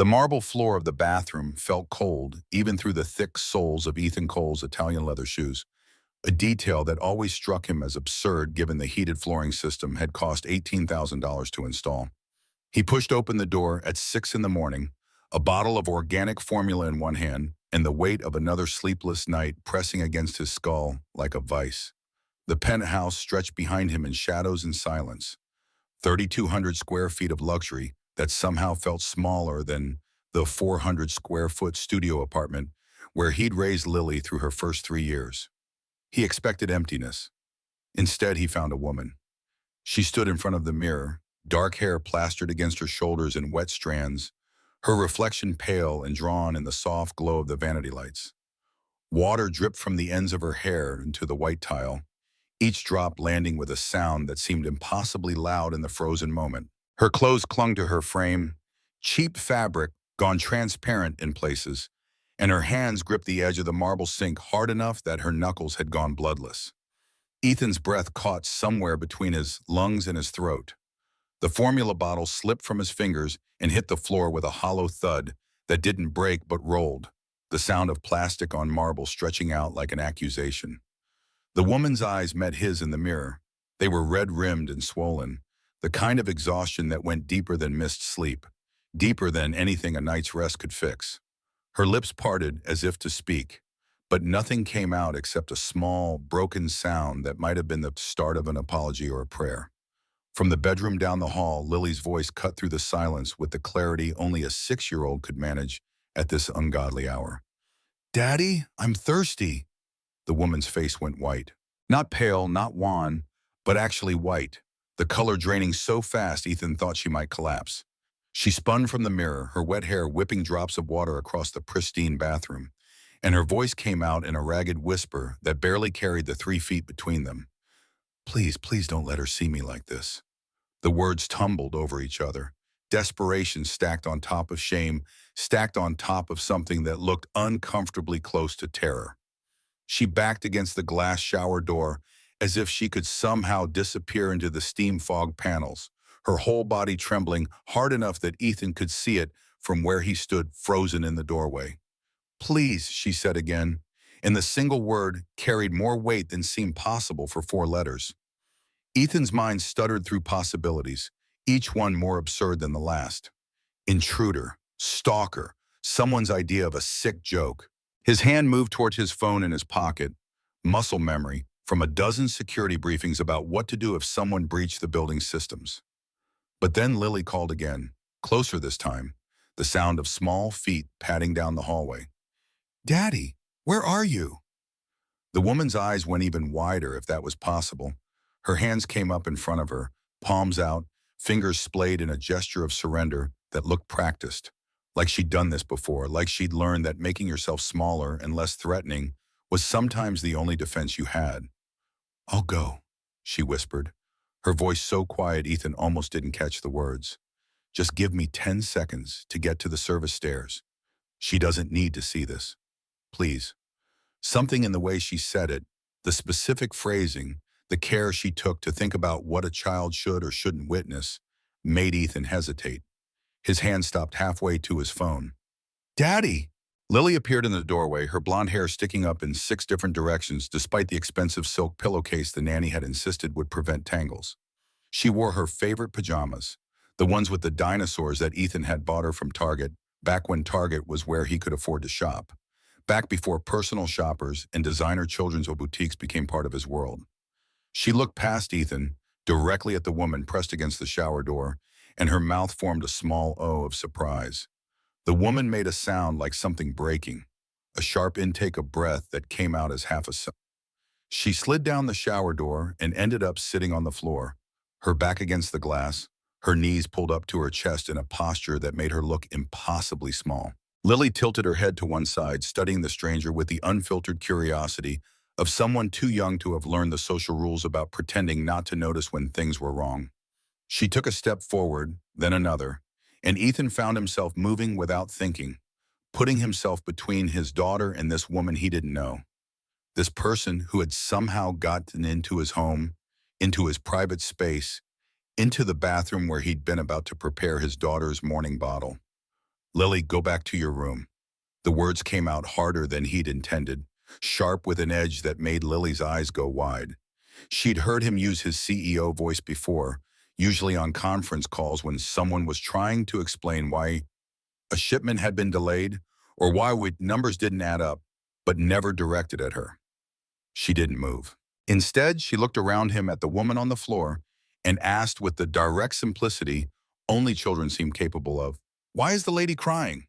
The marble floor of the bathroom felt cold, even through the thick soles of Ethan Cole's Italian leather shoes, a detail that always struck him as absurd given the heated flooring system had cost $18,000 to install. He pushed open the door at 6 in the morning, a bottle of organic formula in one hand, and the weight of another sleepless night pressing against his skull like a vice. The penthouse stretched behind him in shadows and silence, 3,200 square feet of luxury that somehow felt smaller than the 400 square foot studio apartment where he'd raised Lily through her first 3 years. He expected emptiness. Instead, he found a woman. She stood in front of the mirror, dark hair plastered against her shoulders in wet strands, her reflection pale and drawn in the soft glow of the vanity lights. Water dripped from the ends of her hair into the white tile, each drop landing with a sound that seemed impossibly loud in the frozen moment. Her clothes clung to her frame, cheap fabric gone transparent in places, and her hands gripped the edge of the marble sink hard enough that her knuckles had gone bloodless. Ethan's breath caught somewhere between his lungs and his throat. The formula bottle slipped from his fingers and hit the floor with a hollow thud that didn't break but rolled, the sound of plastic on marble stretching out like an accusation. The woman's eyes met his in the mirror. They were red-rimmed and swollen, the kind of exhaustion that went deeper than missed sleep, deeper than anything a night's rest could fix. Her lips parted as if to speak, but nothing came out except a small, broken sound that might have been the start of an apology or a prayer. From the bedroom down the hall, Lily's voice cut through the silence with the clarity only a 6-year-old could manage at this ungodly hour. "Daddy, I'm thirsty." The woman's face went white. Not pale, not wan, but actually white, the color draining so fast Ethan thought she might collapse. She spun from the mirror, her wet hair whipping drops of water across the pristine bathroom, and her voice came out in a ragged whisper that barely carried the 3 feet between them. "Please, please don't let her see me like this." The words tumbled over each other, desperation stacked on top of shame, stacked on top of something that looked uncomfortably close to terror. She backed against the glass shower door as if she could somehow disappear into the steam fog panels, her whole body trembling hard enough that Ethan could see it from where he stood frozen in the doorway. "Please," she said again, and the single word carried more weight than seemed possible for 4 letters. Ethan's mind stuttered through possibilities, each one more absurd than the last. Intruder, stalker, someone's idea of a sick joke. His hand moved towards his phone in his pocket, muscle memory from a dozen security briefings about what to do if someone breached the building's systems. But then Lily called again, closer this time, the sound of small feet padding down the hallway. "Daddy, where are you?" The woman's eyes went even wider, if that was possible. Her hands came up in front of her, palms out, fingers splayed in a gesture of surrender that looked practiced, like she'd done this before, like she'd learned that making yourself smaller and less threatening was sometimes the only defense you had. "I'll go," she whispered, her voice so quiet Ethan almost didn't catch the words. "Just give me 10 seconds to get to the service stairs. She doesn't need to see this. Please." Something in the way she said it, the specific phrasing, the care she took to think about what a child should or shouldn't witness, made Ethan hesitate. His hand stopped halfway to his phone. "Daddy!" Lily appeared in the doorway, her blonde hair sticking up in 6 different directions despite the expensive silk pillowcase the nanny had insisted would prevent tangles. She wore her favorite pajamas, the ones with the dinosaurs that Ethan had bought her from Target, back when Target was where he could afford to shop, back before personal shoppers and designer children's boutiques became part of his world. She looked past Ethan, directly at the woman pressed against the shower door, and her mouth formed a small O of surprise. The woman made a sound like something breaking, a sharp intake of breath that came out as half a sigh. She slid down the shower door and ended up sitting on the floor, her back against the glass, her knees pulled up to her chest in a posture that made her look impossibly small. Lily tilted her head to one side, studying the stranger with the unfiltered curiosity of someone too young to have learned the social rules about pretending not to notice when things were wrong. She took a step forward, then another, and Ethan found himself moving without thinking, putting himself between his daughter and this woman he didn't know. This person who had somehow gotten into his home, into his private space, into the bathroom where he'd been about to prepare his daughter's morning bottle. Lily, go back to your room. The words came out harder than he'd intended, sharp with an edge that made Lily's eyes go wide. She'd heard him use his CEO voice before, usually on conference calls when someone was trying to explain why a shipment had been delayed or why numbers didn't add up, but never directed at her. She didn't move. Instead, she looked around him at the woman on the floor and asked with the direct simplicity only children seem capable of, "Why is the lady crying?"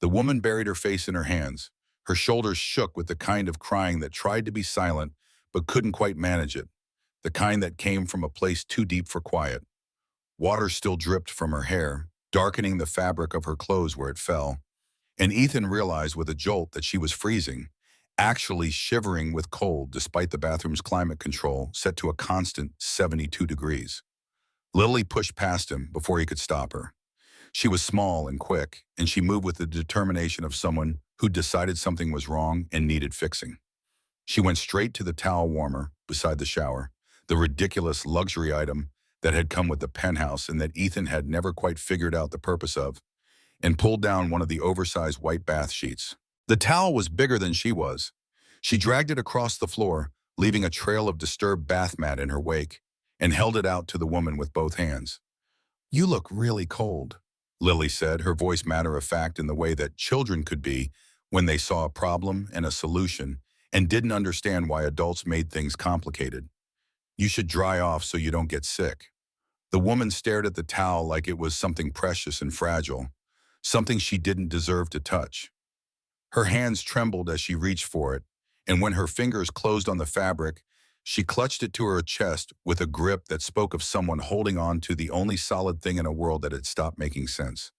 The woman buried her face in her hands. Her shoulders shook with the kind of crying that tried to be silent but couldn't quite manage it, the kind that came from a place too deep for quiet. Water still dripped from her hair, darkening the fabric of her clothes where it fell, and Ethan realized with a jolt that she was freezing, actually shivering with cold despite the bathroom's climate control set to a constant 72 degrees. Lily pushed past him before he could stop her. She was small and quick, and she moved with the determination of someone who decided something was wrong and needed fixing. She went straight to the towel warmer beside the shower, the ridiculous luxury item that had come with the penthouse and that Ethan had never quite figured out the purpose of, and pulled down one of the oversized white bath sheets. The towel was bigger than she was. She dragged it across the floor, leaving a trail of disturbed bath mat in her wake, and held it out to the woman with both hands. "You look really cold," Lily said, her voice matter-of-fact in the way that children could be when they saw a problem and a solution and didn't understand why adults made things complicated. "You should dry off so you don't get sick." The woman stared at the towel like it was something precious and fragile, something she didn't deserve to touch. Her hands trembled as she reached for it, and when her fingers closed on the fabric, she clutched it to her chest with a grip that spoke of someone holding on to the only solid thing in a world that had stopped making sense.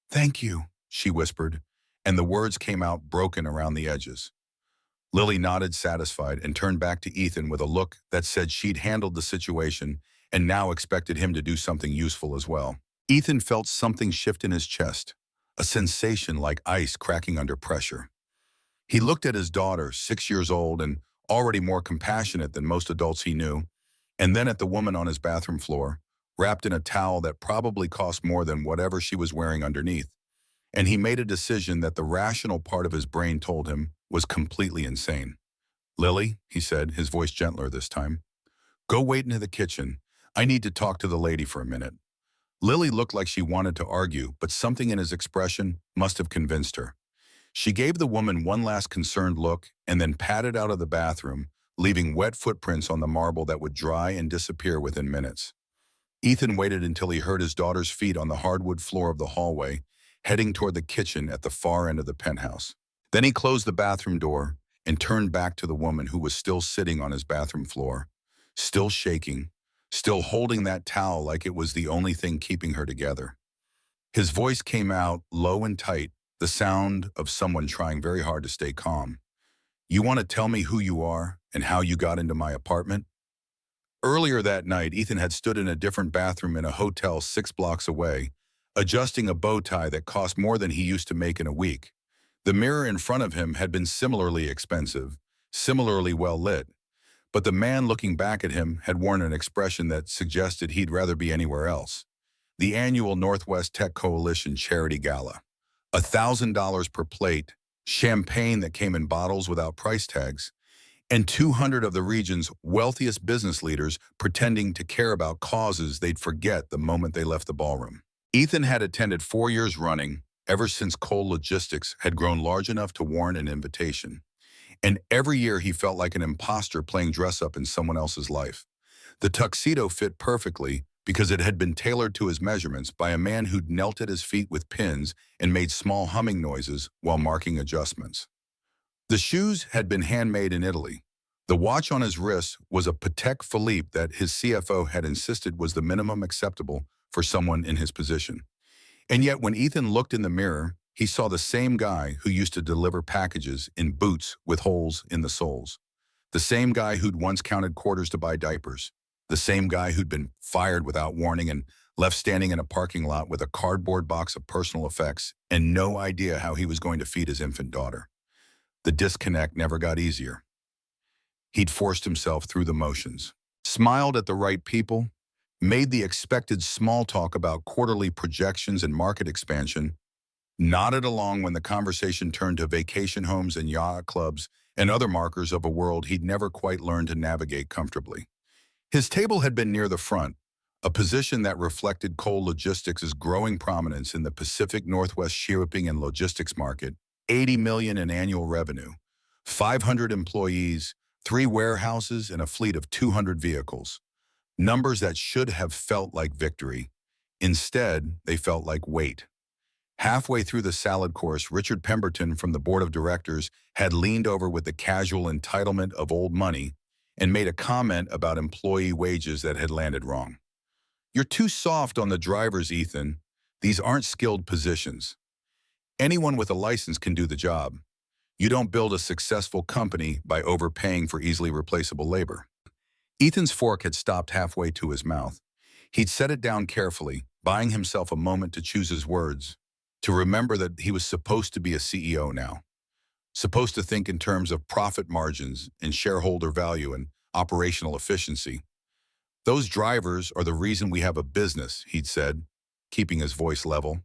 "Thank you," she whispered, and the words came out broken around the edges. Lily nodded satisfied and turned back to Ethan with a look that said she'd handled the situation and now expected him to do something useful as well. Ethan felt something shift in his chest, a sensation like ice cracking under pressure. He looked at his daughter, 6 years old and already more compassionate than most adults he knew, and then at the woman on his bathroom floor, wrapped in a towel that probably cost more than whatever she was wearing underneath. And he made a decision that the rational part of his brain told him was completely insane. "Lily," he said, his voice gentler this time, "go wait into the kitchen. I need to talk to the lady for a minute." Lily looked like she wanted to argue, but something in his expression must have convinced her. She gave the woman one last concerned look and then padded out of the bathroom, leaving wet footprints on the marble that would dry and disappear within minutes. Ethan waited until he heard his daughter's feet on the hardwood floor of the hallway, heading toward the kitchen at the far end of the penthouse. Then he closed the bathroom door and turned back to the woman who was still sitting on his bathroom floor, still shaking, still holding that towel like it was the only thing keeping her together. His voice came out low and tight, the sound of someone trying very hard to stay calm. "You want to tell me who you are and how you got into my apartment?" Earlier that night, Ethan had stood in a different bathroom in a hotel 6 blocks away, adjusting a bow tie that cost more than he used to make in a week. The mirror in front of him had been similarly expensive, similarly well lit, but the man looking back at him had worn an expression that suggested he'd rather be anywhere else. The annual Northwest Tech Coalition Charity Gala. $1,000 per plate, champagne that came in bottles without price tags, and 200 of the region's wealthiest business leaders pretending to care about causes they'd forget the moment they left the ballroom. Ethan had attended 4 years running, ever since Cole Logistics had grown large enough to warrant an invitation. And every year he felt like an imposter playing dress-up in someone else's life. The tuxedo fit perfectly because it had been tailored to his measurements by a man who'd knelt at his feet with pins and made small humming noises while marking adjustments. The shoes had been handmade in Italy. The watch on his wrist was a Patek Philippe that his CFO had insisted was the minimum acceptable for someone in his position. And yet when Ethan looked in the mirror, he saw the same guy who used to deliver packages in boots with holes in the soles. The same guy who'd once counted quarters to buy diapers. The same guy who'd been fired without warning and left standing in a parking lot with a cardboard box of personal effects and no idea how he was going to feed his infant daughter. The disconnect never got easier. He'd forced himself through the motions, smiled at the right people, made the expected small talk about quarterly projections and market expansion, nodded along when the conversation turned to vacation homes and yacht clubs and other markers of a world he'd never quite learned to navigate comfortably. His table had been near the front, a position that reflected coal logistics' growing prominence in the Pacific Northwest shipping and logistics market, 80 million in annual revenue, 500 employees, 3 warehouses, and a fleet of 200 vehicles. Numbers that should have felt like victory. Instead, they felt like weight. Halfway through the salad course, Richard Pemberton from the board of directors had leaned over with the casual entitlement of old money and made a comment about employee wages that had landed wrong. "You're too soft on the drivers, Ethan. These aren't skilled positions. Anyone with a license can do the job. You don't build a successful company by overpaying for easily replaceable labor." Ethan's fork had stopped halfway to his mouth. He'd set it down carefully, buying himself a moment to choose his words, to remember that he was supposed to be a CEO now, supposed to think in terms of profit margins and shareholder value and operational efficiency. "Those drivers are the reason we have a business," he'd said, keeping his voice level.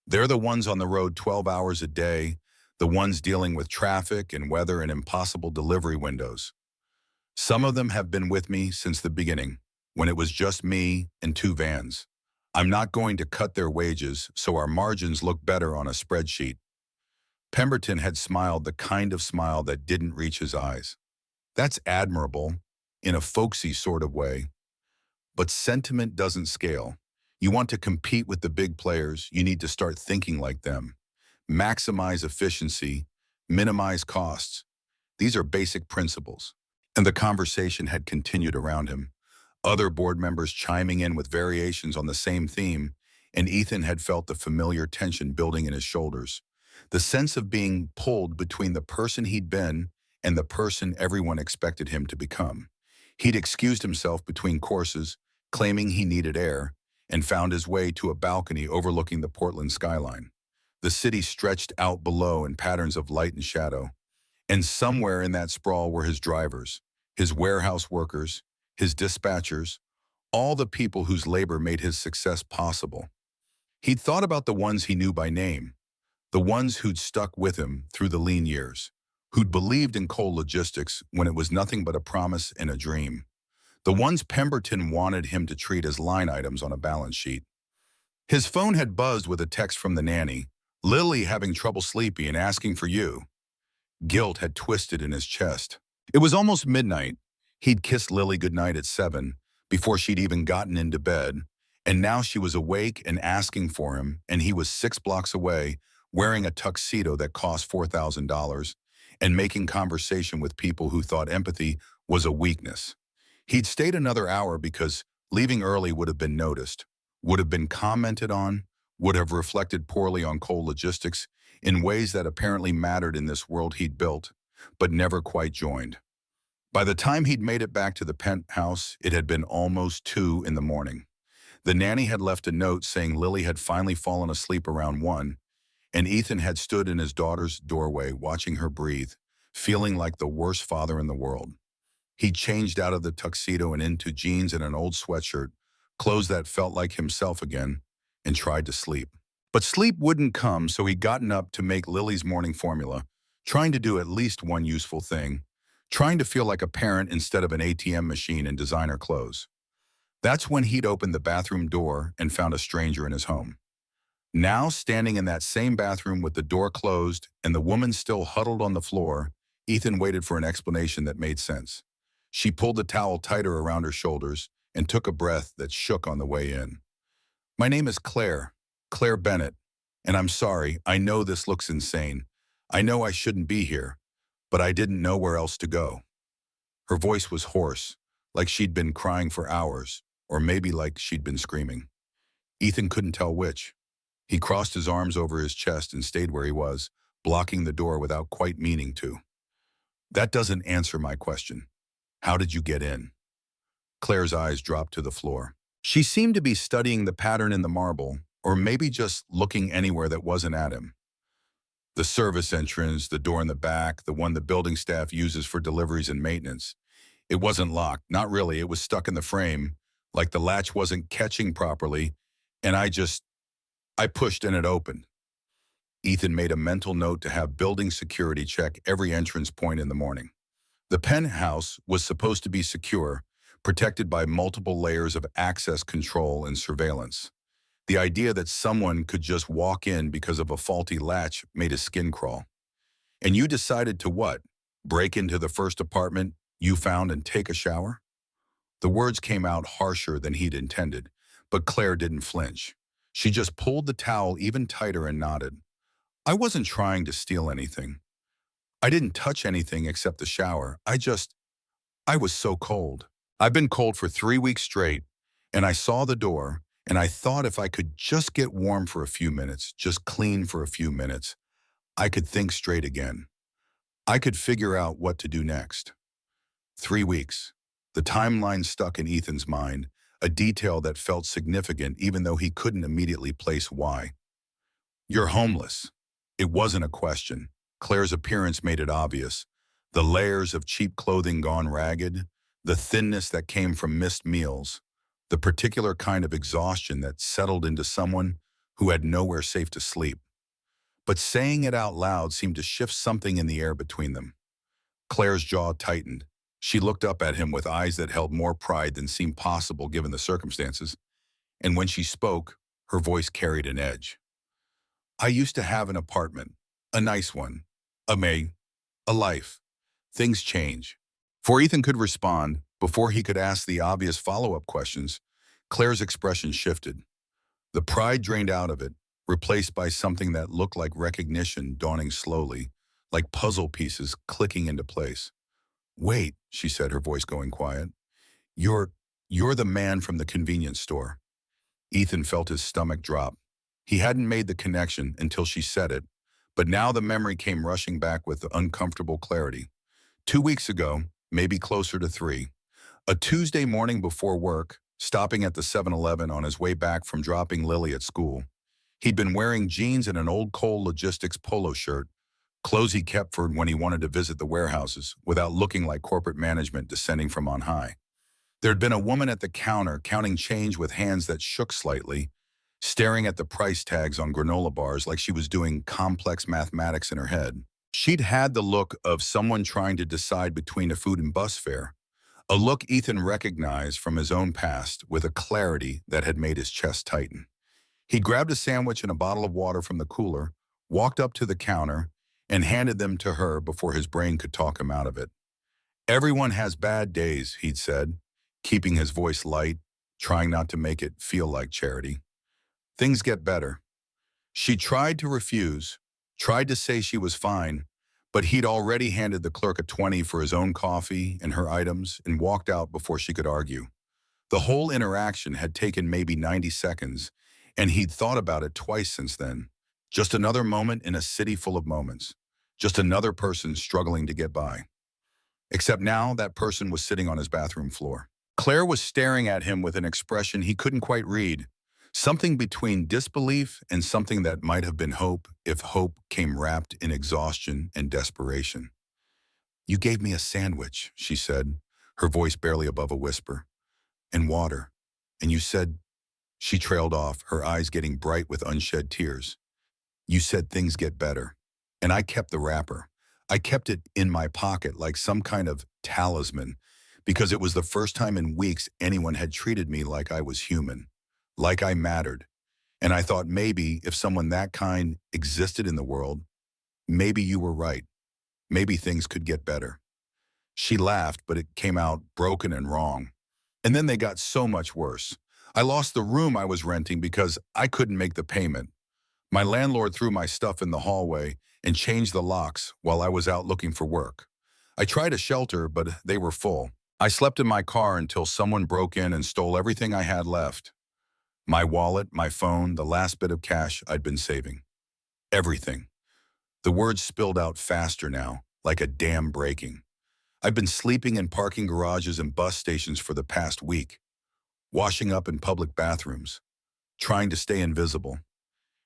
"They're the ones on the road 12 hours a day, the ones dealing with traffic and weather and impossible delivery windows. Some of them have been with me since the beginning, when it was just me and 2 vans. I'm not going to cut their wages so our margins look better on a spreadsheet." Pemberton had smiled the kind of smile that didn't reach his eyes. "That's admirable, in a folksy sort of way. But sentiment doesn't scale. You want to compete with the big players, you need to start thinking like them. Maximize efficiency, minimize costs. These are basic principles." And the conversation had continued around him, other board members chiming in with variations on the same theme, and Ethan had felt the familiar tension building in his shoulders, the sense of being pulled between the person he'd been and the person everyone expected him to become. He'd excused himself between courses, claiming he needed air, and found his way to a balcony overlooking the Portland skyline. The city stretched out below in patterns of light and shadow, and somewhere in that sprawl were his drivers, his warehouse workers, his dispatchers, all the people whose labor made his success possible. He'd thought about the ones he knew by name, the ones who'd stuck with him through the lean years, who'd believed in coal logistics when it was nothing but a promise and a dream, the ones Pemberton wanted him to treat as line items on a balance sheet. His phone had buzzed with a text from the nanny, "Lily having trouble sleeping and asking for you." Guilt had twisted in his chest. It was almost midnight. He'd kissed Lily goodnight at 7, before she'd even gotten into bed, and now she was awake and asking for him, and he was 6 blocks away, wearing a tuxedo that cost $4,000, and making conversation with people who thought empathy was a weakness. He'd stayed another hour because leaving early would have been noticed, would have been commented on, would have reflected poorly on coal logistics in ways that apparently mattered in this world he'd built, but never quite joined. By the time he'd made it back to the penthouse, it had been almost 2 in the morning. The nanny had left a note saying Lily had finally fallen asleep around 1, and Ethan had stood in his daughter's doorway watching her breathe, feeling like the worst father in the world. He changed out of the tuxedo and into jeans and an old sweatshirt, clothes that felt like himself again, and tried to sleep. But sleep wouldn't come, so he'd gotten up to make Lily's morning formula, trying to do at least one useful thing, trying to feel like a parent instead of an ATM machine in designer clothes. That's when he'd opened the bathroom door and found a stranger in his home. Now, standing in that same bathroom with the door closed and the woman still huddled on the floor, Ethan waited for an explanation that made sense. She pulled the towel tighter around her shoulders and took a breath that shook on the way in. "My name is Claire Bennett, and I'm sorry, I know this looks insane. I know I shouldn't be here, but I didn't know where else to go." Her voice was hoarse, like she'd been crying for hours, or maybe like she'd been screaming. Ethan couldn't tell which. He crossed his arms over his chest and stayed where he was, blocking the door without quite meaning to. "That doesn't answer my question. How did you get in?" Claire's eyes dropped to the floor. She seemed to be studying the pattern in the marble, or maybe just looking anywhere that wasn't at him. "The service entrance, the door in the back, the one the building staff uses for deliveries and maintenance. It wasn't locked, not really, it was stuck in the frame, like the latch wasn't catching properly, and I pushed and it opened." Ethan made a mental note to have building security check every entrance point in the morning. The penthouse was supposed to be secure, protected by multiple layers of access control and surveillance. The idea that someone could just walk in because of a faulty latch made his skin crawl. And you decided to what? Break into the first apartment you found and take a shower? The words came out harsher than he'd intended, but Claire didn't flinch. She just pulled the towel even tighter and nodded. I wasn't trying to steal anything. I didn't touch anything except the shower. I was so cold. I've been cold for 3 weeks straight, and I saw the door, and I thought if I could just get warm for a few minutes, just clean for a few minutes, I could think straight again. I could figure out what to do next. 3 weeks. The timeline stuck in Ethan's mind, a detail that felt significant even though he couldn't immediately place why. You're homeless. It wasn't a question. Claire's appearance made it obvious. The layers of cheap clothing gone ragged, the thinness that came from missed meals, the particular kind of exhaustion that settled into someone who had nowhere safe to sleep. But saying it out loud seemed to shift something in the air between them. Claire's jaw tightened. She looked up at him with eyes that held more pride than seemed possible given the circumstances, and when she spoke, her voice carried an edge. I used to have an apartment, a nice one, a maid, a life. Things change. Before Ethan could respond, before he could ask the obvious follow-up questions, Claire's expression shifted. The pride drained out of it, replaced by something that looked like recognition dawning slowly, like puzzle pieces clicking into place. Wait, she said, her voice going quiet. You're, you're the man from the convenience store. Ethan felt his stomach drop. He hadn't made the connection until she said it, but now the memory came rushing back with uncomfortable clarity. 2 weeks ago, maybe closer to 3, a Tuesday morning before work, stopping at the 7-Eleven on his way back from dropping Lily at school. He'd been wearing jeans and an old Cole Logistics polo shirt, clothes he kept for when he wanted to visit the warehouses without looking like corporate management descending from on high. There'd been a woman at the counter counting change with hands that shook slightly, staring at the price tags on granola bars like she was doing complex mathematics in her head. She'd had the look of someone trying to decide between a food and bus fare, a look Ethan recognized from his own past with a clarity that had made his chest tighten. He grabbed a sandwich and a bottle of water from the cooler, walked up to the counter, and handed them to her before his brain could talk him out of it. Everyone has bad days, he'd said, keeping his voice light, trying not to make it feel like charity. Things get better. She tried to refuse, tried to say she was fine, but he'd already handed the clerk a 20 for his own coffee and her items and walked out before she could argue. The whole interaction had taken maybe 90 seconds, and he'd thought about it twice since then. Just another moment in a city full of moments. Just another person struggling to get by. Except now that person was sitting on his bathroom floor. Claire was staring at him with an expression he couldn't quite read. Something between disbelief and something that might have been hope if hope came wrapped in exhaustion and desperation. You gave me a sandwich, she said, her voice barely above a whisper, and water. And you said, she trailed off, her eyes getting bright with unshed tears. You said things get better. And I kept the wrapper. I kept it in my pocket like some kind of talisman because it was the first time in weeks anyone had treated me like I was human, like I mattered. And I thought maybe if someone that kind existed in the world, maybe you were right. Maybe things could get better. She laughed, but it came out broken and wrong. And then they got so much worse. I lost the room I was renting because I couldn't make the payment. My landlord threw my stuff in the hallway and changed the locks while I was out looking for work. I tried a shelter, but they were full. I slept in my car until someone broke in and stole everything I had left. My wallet, my phone, the last bit of cash I'd been saving. Everything. The words spilled out faster now, like a dam breaking. I've been sleeping in parking garages and bus stations for the past week, washing up in public bathrooms, trying to stay invisible.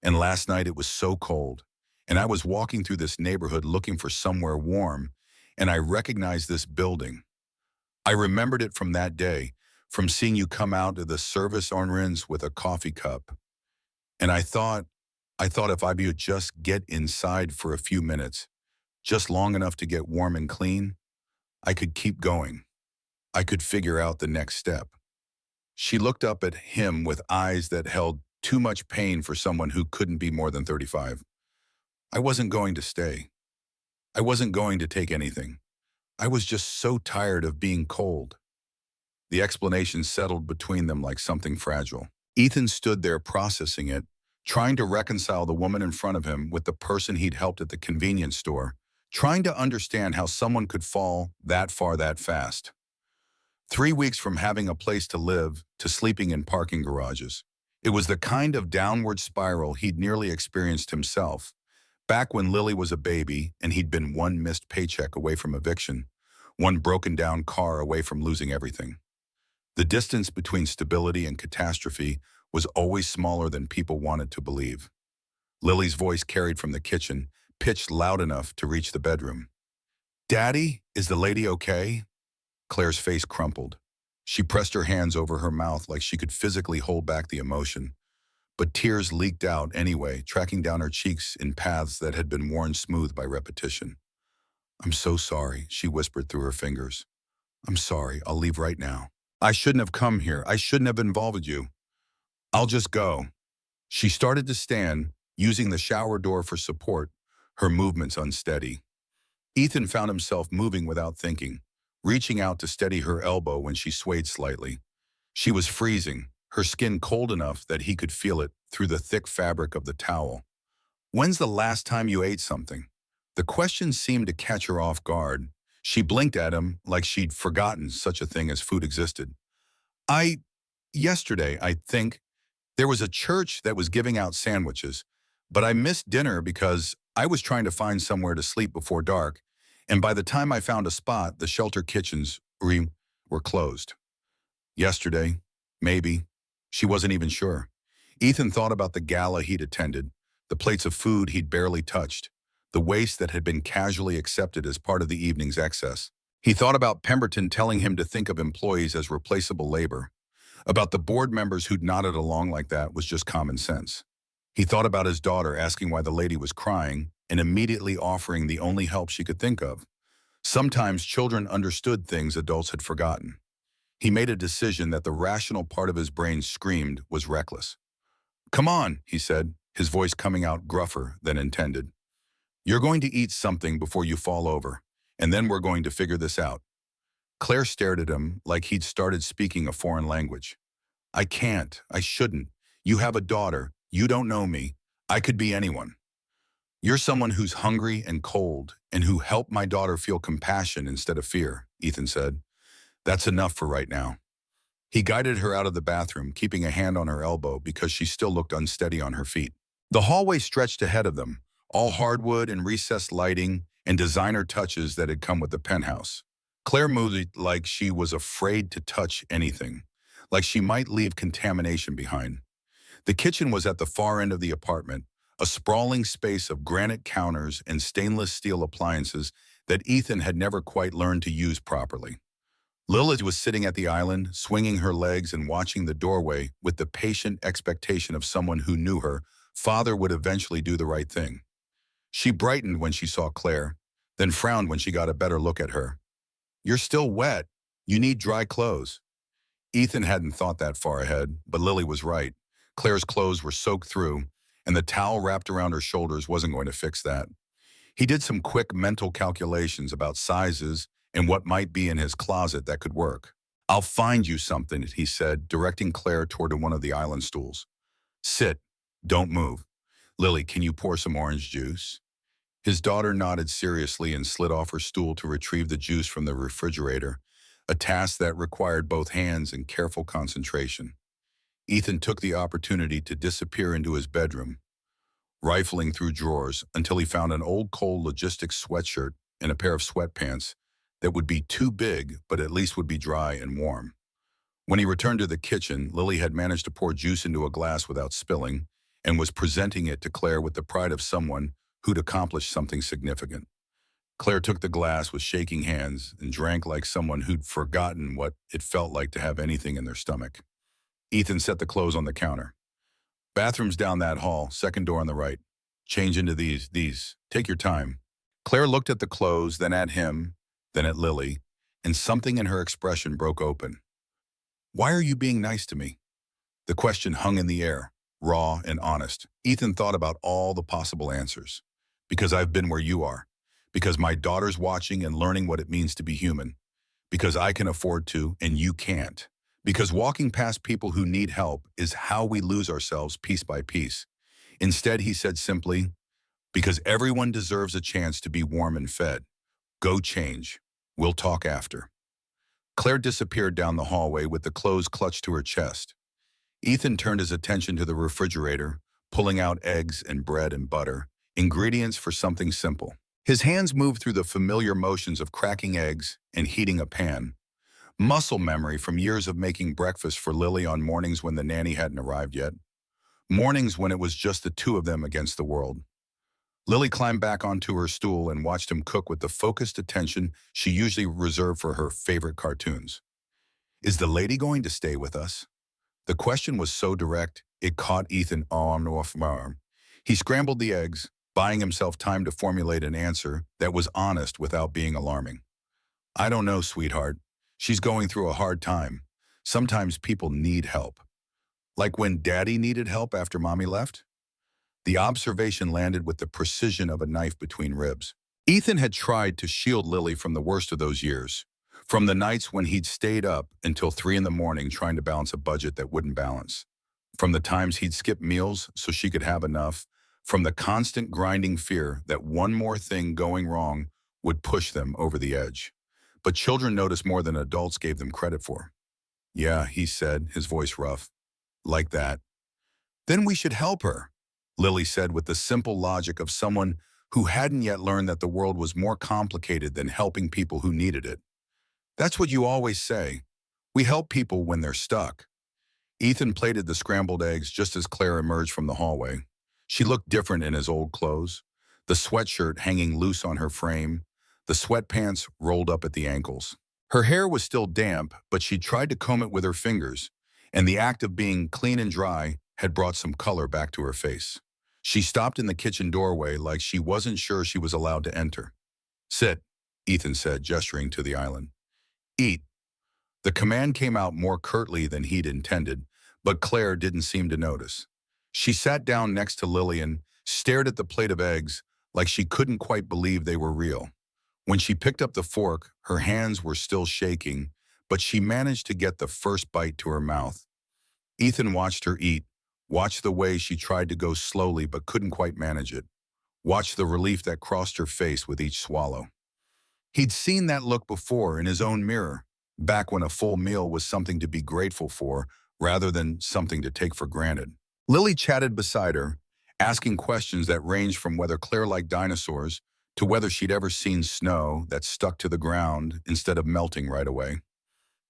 And last night it was so cold, and I was walking through this neighborhood looking for somewhere warm, and I recognized this building. I remembered it from that day, from seeing you come out of the service entrance with a coffee cup. And I thought, I thought if I would just get inside for a few minutes, just long enough to get warm and clean, I could keep going. I could figure out the next step. She looked up at him with eyes that held too much pain for someone who couldn't be more than 35. I wasn't going to stay. I wasn't going to take anything. I was just so tired of being cold. The explanation settled between them like something fragile. Ethan stood there processing it, trying to reconcile the woman in front of him with the person he'd helped at the convenience store, trying to understand how someone could fall that far that fast. 3 weeks from having a place to live to sleeping in parking garages. It was the kind of downward spiral he'd nearly experienced himself, back when Lily was a baby and he'd been one missed paycheck away from eviction, one broken down car away from losing everything. The distance between stability and catastrophe was always smaller than people wanted to believe. Lily's voice carried from the kitchen, pitched loud enough to reach the bedroom. "Daddy, is the lady okay?" Claire's face crumpled. She pressed her hands over her mouth like she could physically hold back the emotion. But tears leaked out anyway, tracking down her cheeks in paths that had been worn smooth by repetition. "I'm so sorry," she whispered through her fingers. "I'm sorry, I'll leave right now. I shouldn't have come here. I shouldn't have involved you. I'll just go." She started to stand, using the shower door for support, her movements unsteady. Ethan found himself moving without thinking, reaching out to steady her elbow when she swayed slightly. She was freezing, her skin cold enough that he could feel it through the thick fabric of the towel. "When's the last time you ate something?" The question seemed to catch her off guard. She blinked at him like she'd forgotten such a thing as food existed. Yesterday, I think. There was a church that was giving out sandwiches, but I missed dinner because I was trying to find somewhere to sleep before dark, and by the time I found a spot, the shelter kitchens were closed. Yesterday, maybe. She wasn't even sure. Ethan thought about the gala he'd attended, the plates of food he'd barely touched, the waste that had been casually accepted as part of the evening's excess. He thought about Pemberton telling him to think of employees as replaceable labor, about the board members who'd nodded along like that was just common sense. He thought about his daughter asking why the lady was crying and immediately offering the only help she could think of. Sometimes children understood things adults had forgotten. He made a decision that the rational part of his brain screamed was reckless. "Come on," he said, his voice coming out gruffer than intended. "You're going to eat something before you fall over, and then we're going to figure this out." Claire stared at him like he'd started speaking a foreign language. "I can't. I shouldn't. You have a daughter. You don't know me. I could be anyone. You're someone who's hungry and cold and who helped my daughter feel compassion instead of fear," Ethan said. "That's enough for right now." He guided her out of the bathroom, keeping a hand on her elbow because she still looked unsteady on her feet. The hallway stretched ahead of them, all hardwood and recessed lighting and designer touches that had come with the penthouse. Claire moved like she was afraid to touch anything, like she might leave contamination behind. The kitchen was at the far end of the apartment, a sprawling space of granite counters and stainless steel appliances that Ethan had never quite learned to use properly. Lilith was sitting at the island, swinging her legs and watching the doorway with the patient expectation of someone who knew her father would eventually do the right thing. She brightened when she saw Claire, then frowned when she got a better look at her. "You're still wet. You need dry clothes." Ethan hadn't thought that far ahead, but Lily was right. Claire's clothes were soaked through, and the towel wrapped around her shoulders wasn't going to fix that. He did some quick mental calculations about sizes and what might be in his closet that could work. "I'll find you something," he said, directing Claire toward one of the island stools. "Sit. Don't move. Lily, can you pour some orange juice?" His daughter nodded seriously and slid off her stool to retrieve the juice from the refrigerator, a task that required both hands and careful concentration. Ethan took the opportunity to disappear into his bedroom, rifling through drawers until he found an old coal logistics sweatshirt and a pair of sweatpants that would be too big but at least would be dry and warm. When he returned to the kitchen, Lily had managed to pour juice into a glass without spilling and was presenting it to Claire with the pride of someone who'd accomplished something significant. Claire took the glass with shaking hands and drank like someone who'd forgotten what it felt like to have anything in their stomach. Ethan set the clothes on the counter. Bathrooms down that hall, second door on the right. Change into these. Take your time. Claire looked at the clothes, then at him, then at Lily, and something in her expression broke open. Why are you being nice to me? The question hung in the air, raw and honest. Ethan thought about all the possible answers. Because I've been where you are. Because my daughter's watching and learning what it means to be human. Because I can afford to and you can't. Because walking past people who need help is how we lose ourselves piece by piece. Instead, he said simply, because everyone deserves a chance to be warm and fed. Go change. We'll talk after. Claire disappeared down the hallway with the clothes clutched to her chest. Ethan turned his attention to the refrigerator, pulling out eggs and bread and butter, ingredients for something simple. His hands moved through the familiar motions of cracking eggs and heating a pan. Muscle memory from years of making breakfast for Lily on mornings when the nanny hadn't arrived yet. Mornings when it was just the two of them against the world. Lily climbed back onto her stool and watched him cook with the focused attention she usually reserved for her favorite cartoons. Is the lady going to stay with us? The question was so direct, it caught Ethan off guard. He scrambled the eggs, buying himself time to formulate an answer that was honest without being alarming. I don't know, sweetheart. She's going through a hard time. Sometimes people need help. Like when Daddy needed help after Mommy left? The observation landed with the precision of a knife between ribs. Ethan had tried to shield Lily from the worst of those years. From the nights when he'd stayed up until 3 in the morning trying to balance a budget that wouldn't balance. From the times he'd skip meals so she could have enough. From the constant grinding fear that one more thing going wrong would push them over the edge. But children notice more than adults gave them credit for. Yeah, he said, his voice rough. Like that. Then we should help her, Lily said with the simple logic of someone who hadn't yet learned that the world was more complicated than helping people who needed it. That's what you always say. We help people when they're stuck. Ethan plated the scrambled eggs just as Claire emerged from the hallway. She looked different in his old clothes, the sweatshirt hanging loose on her frame, the sweatpants rolled up at the ankles. Her hair was still damp, but she tried to comb it with her fingers, and the act of being clean and dry had brought some color back to her face. She stopped in the kitchen doorway like she wasn't sure she was allowed to enter. Sit, Ethan said, gesturing to the island. Eat. The command came out more curtly than he'd intended, but Claire didn't seem to notice. She sat down next to Lillian, stared at the plate of eggs like she couldn't quite believe they were real. When she picked up the fork, her hands were still shaking, but she managed to get the first bite to her mouth. Ethan watched her eat, watched the way she tried to go slowly but couldn't quite manage it, watched the relief that crossed her face with each swallow. He'd seen that look before in his own mirror, back when a full meal was something to be grateful for rather than something to take for granted. Lily chatted beside her, asking questions that ranged from whether Claire liked dinosaurs to whether she'd ever seen snow that stuck to the ground instead of melting right away.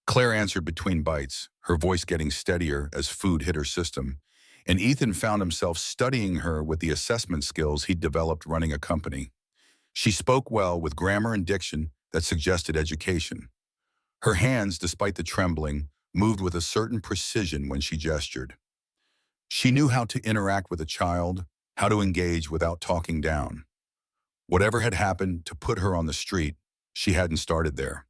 Claire answered between bites, her voice getting steadier as food hit her system, and Ethan found himself studying her with the assessment skills he'd developed running a company. She spoke well with grammar and diction that suggested education. Her hands, despite the trembling, moved with a certain precision when she gestured. She knew how to interact with a child, how to engage without talking down. Whatever had happened to put her on the street, she hadn't started there.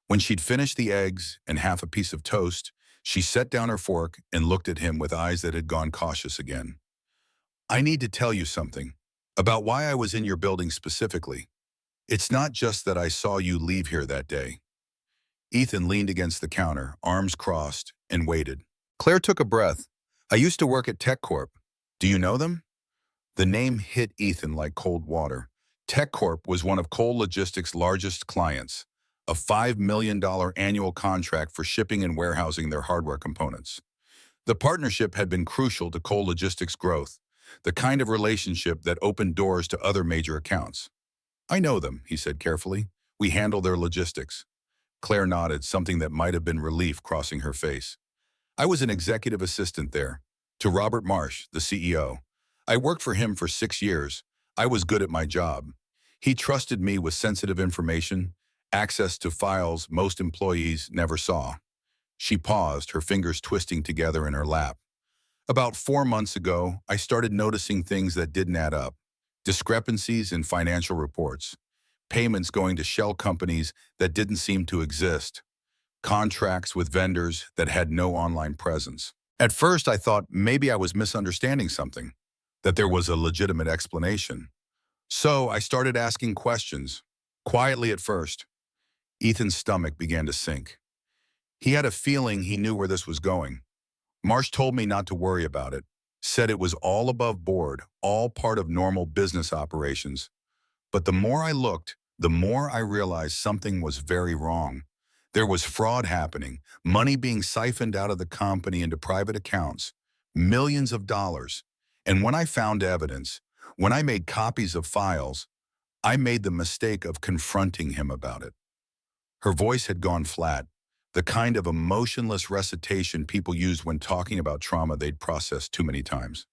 When she'd finished the eggs and half a piece of toast, she set down her fork and looked at him with eyes that had gone cautious again. I need to tell you something about why I was in your building specifically. It's not just that I saw you leave here that day. Ethan leaned against the counter, arms crossed, and waited. Claire took a breath. I used to work at TechCorp. Do you know them? The name hit Ethan like cold water. TechCorp was one of Cole Logistics' largest clients, a $5 million annual contract for shipping and warehousing their hardware components. The partnership had been crucial to Cole Logistics' growth, the kind of relationship that opened doors to other major accounts. I know them, he said carefully. We handle their logistics. Claire nodded, something that might have been relief crossing her face. I was an executive assistant there, to Robert Marsh, the CEO. I worked for him for 6 years. I was good at my job. He trusted me with sensitive information, access to files most employees never saw. She paused, her fingers twisting together in her lap. About 4 months ago, I started noticing things that didn't add up. Discrepancies in financial reports, payments going to shell companies that didn't seem to exist, contracts with vendors that had no online presence. At first, I thought maybe I was misunderstanding something, that there was a legitimate explanation. So I started asking questions. Quietly at first, Ethan's stomach began to sink. He had a feeling he knew where this was going. Marsh told me not to worry about it, said it was all above board, all part of normal business operations. But the more I looked, the more I realized something was very wrong. There was fraud happening, money being siphoned out of the company into private accounts, millions of dollars. And when I found evidence, when I made copies of files, I made the mistake of confronting him about it. Her voice had gone flat, the kind of emotionless recitation people used when talking about trauma they'd processed too many times.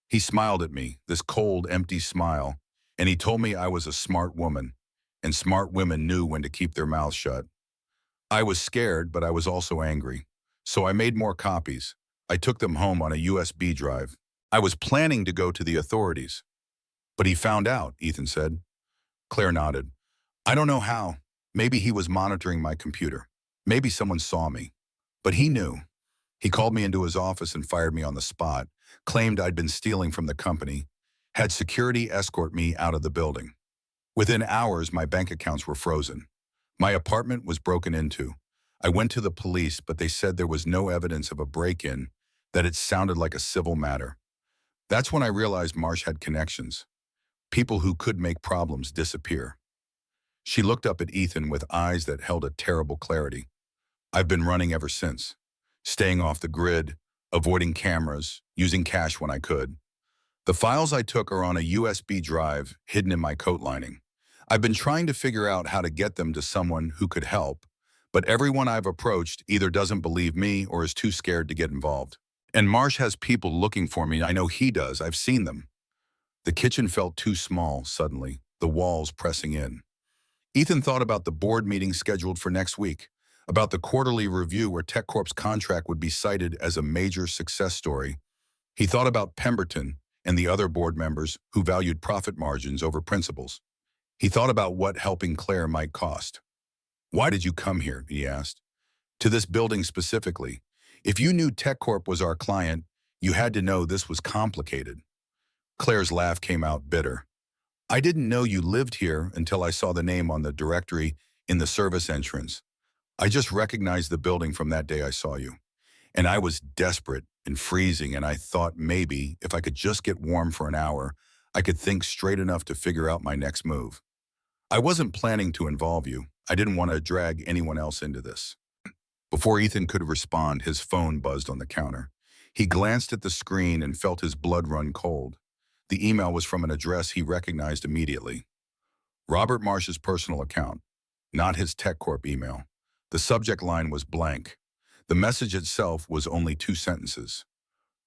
He smiled at me, this cold, empty smile, and he told me I was a smart woman, and smart women knew when to keep their mouths shut. I was scared, but I was also angry. So I made more copies. I took them home on a USB drive. I was planning to go to the authorities. But he found out, Ethan said. Claire nodded. I don't know how. Maybe he was monitoring my computer. Maybe someone saw me. But he knew. He called me into his office and fired me on the spot, claimed I'd been stealing from the company, had security escort me out of the building. Within hours, my bank accounts were frozen. My apartment was broken into. I went to the police, but they said there was no evidence of a break-in, that it sounded like a civil matter. That's when I realized Marsh had connections, people who could make problems disappear. She looked up at Ethan with eyes that held a terrible clarity. I've been running ever since, staying off the grid, avoiding cameras, using cash when I could. The files I took are on a USB drive hidden in my coat lining. I've been trying to figure out how to get them to someone who could help, but everyone I've approached either doesn't believe me or is too scared to get involved. And Marsh has people looking for me. I know he does. I've seen them. The kitchen felt too small suddenly, the walls pressing in. Ethan thought about the board meeting scheduled for next week, about the quarterly review where TechCorp's contract would be cited as a major success story. He thought about Pemberton and the other board members who valued profit margins over principles. He thought about what helping Claire might cost. Why did you come here, he asked. To this building specifically. If you knew TechCorp was our client, you had to know this was complicated. Claire's laugh came out bitter. I didn't know you lived here until I saw the name on the directory in the service entrance. I just recognized the building from that day I saw you. And I was desperate and freezing, and I thought maybe if I could just get warm for an hour, I could think straight enough to figure out my next move. I wasn't planning to involve you. I didn't want to drag anyone else into this. Before Ethan could respond, his phone buzzed on the counter. He glanced at the screen and felt his blood run cold. The email was from an address he recognized immediately. Robert Marsh's personal account, not his TechCorp email. The subject line was blank. The message itself was only 2 sentences.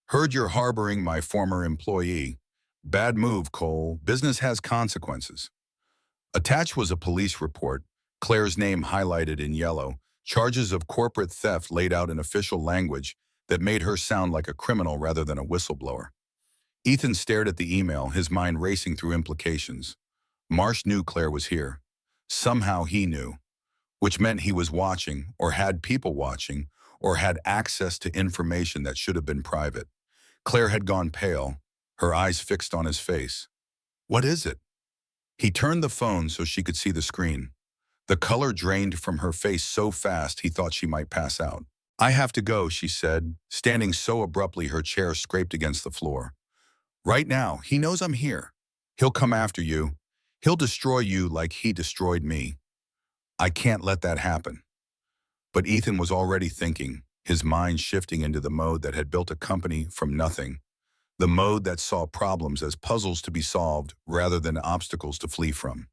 Heard you're harboring my former employee. Bad move, Cole. Business has consequences. Attached was a police report, Claire's name highlighted in yellow, charges of corporate theft laid out in official language that made her sound like a criminal rather than a whistleblower. Ethan stared at the email, his mind racing through implications. Marsh knew Claire was here. Somehow he knew, which meant he was watching, or had people watching, or had access to information that should have been private. Claire had gone pale, her eyes fixed on his face. What is it? He turned the phone so she could see the screen. The color drained from her face so fast he thought she might pass out. I have to go, she said, standing so abruptly her chair scraped against the floor. Right now, he knows I'm here. He'll come after you. He'll destroy you like he destroyed me. I can't let that happen. But Ethan was already thinking, his mind shifting into the mode that had built a company from nothing. The mode that saw problems as puzzles to be solved rather than obstacles to flee from.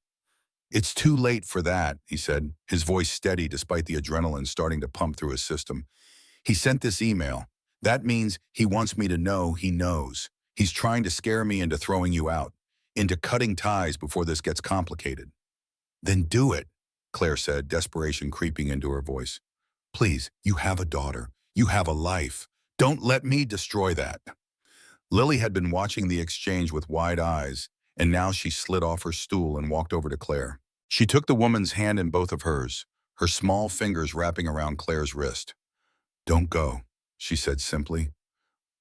It's too late for that, he said, his voice steady despite the adrenaline starting to pump through his system. He sent this email. That means he wants me to know he knows. He's trying to scare me into throwing you out, into cutting ties before this gets complicated. Then do it, Claire said, desperation creeping into her voice. Please, you have a daughter. You have a life. Don't let me destroy that. Lily had been watching the exchange with wide eyes, and now she slid off her stool and walked over to Claire. She took the woman's hand in both of hers, her small fingers wrapping around Claire's wrist. "Don't go," she said simply.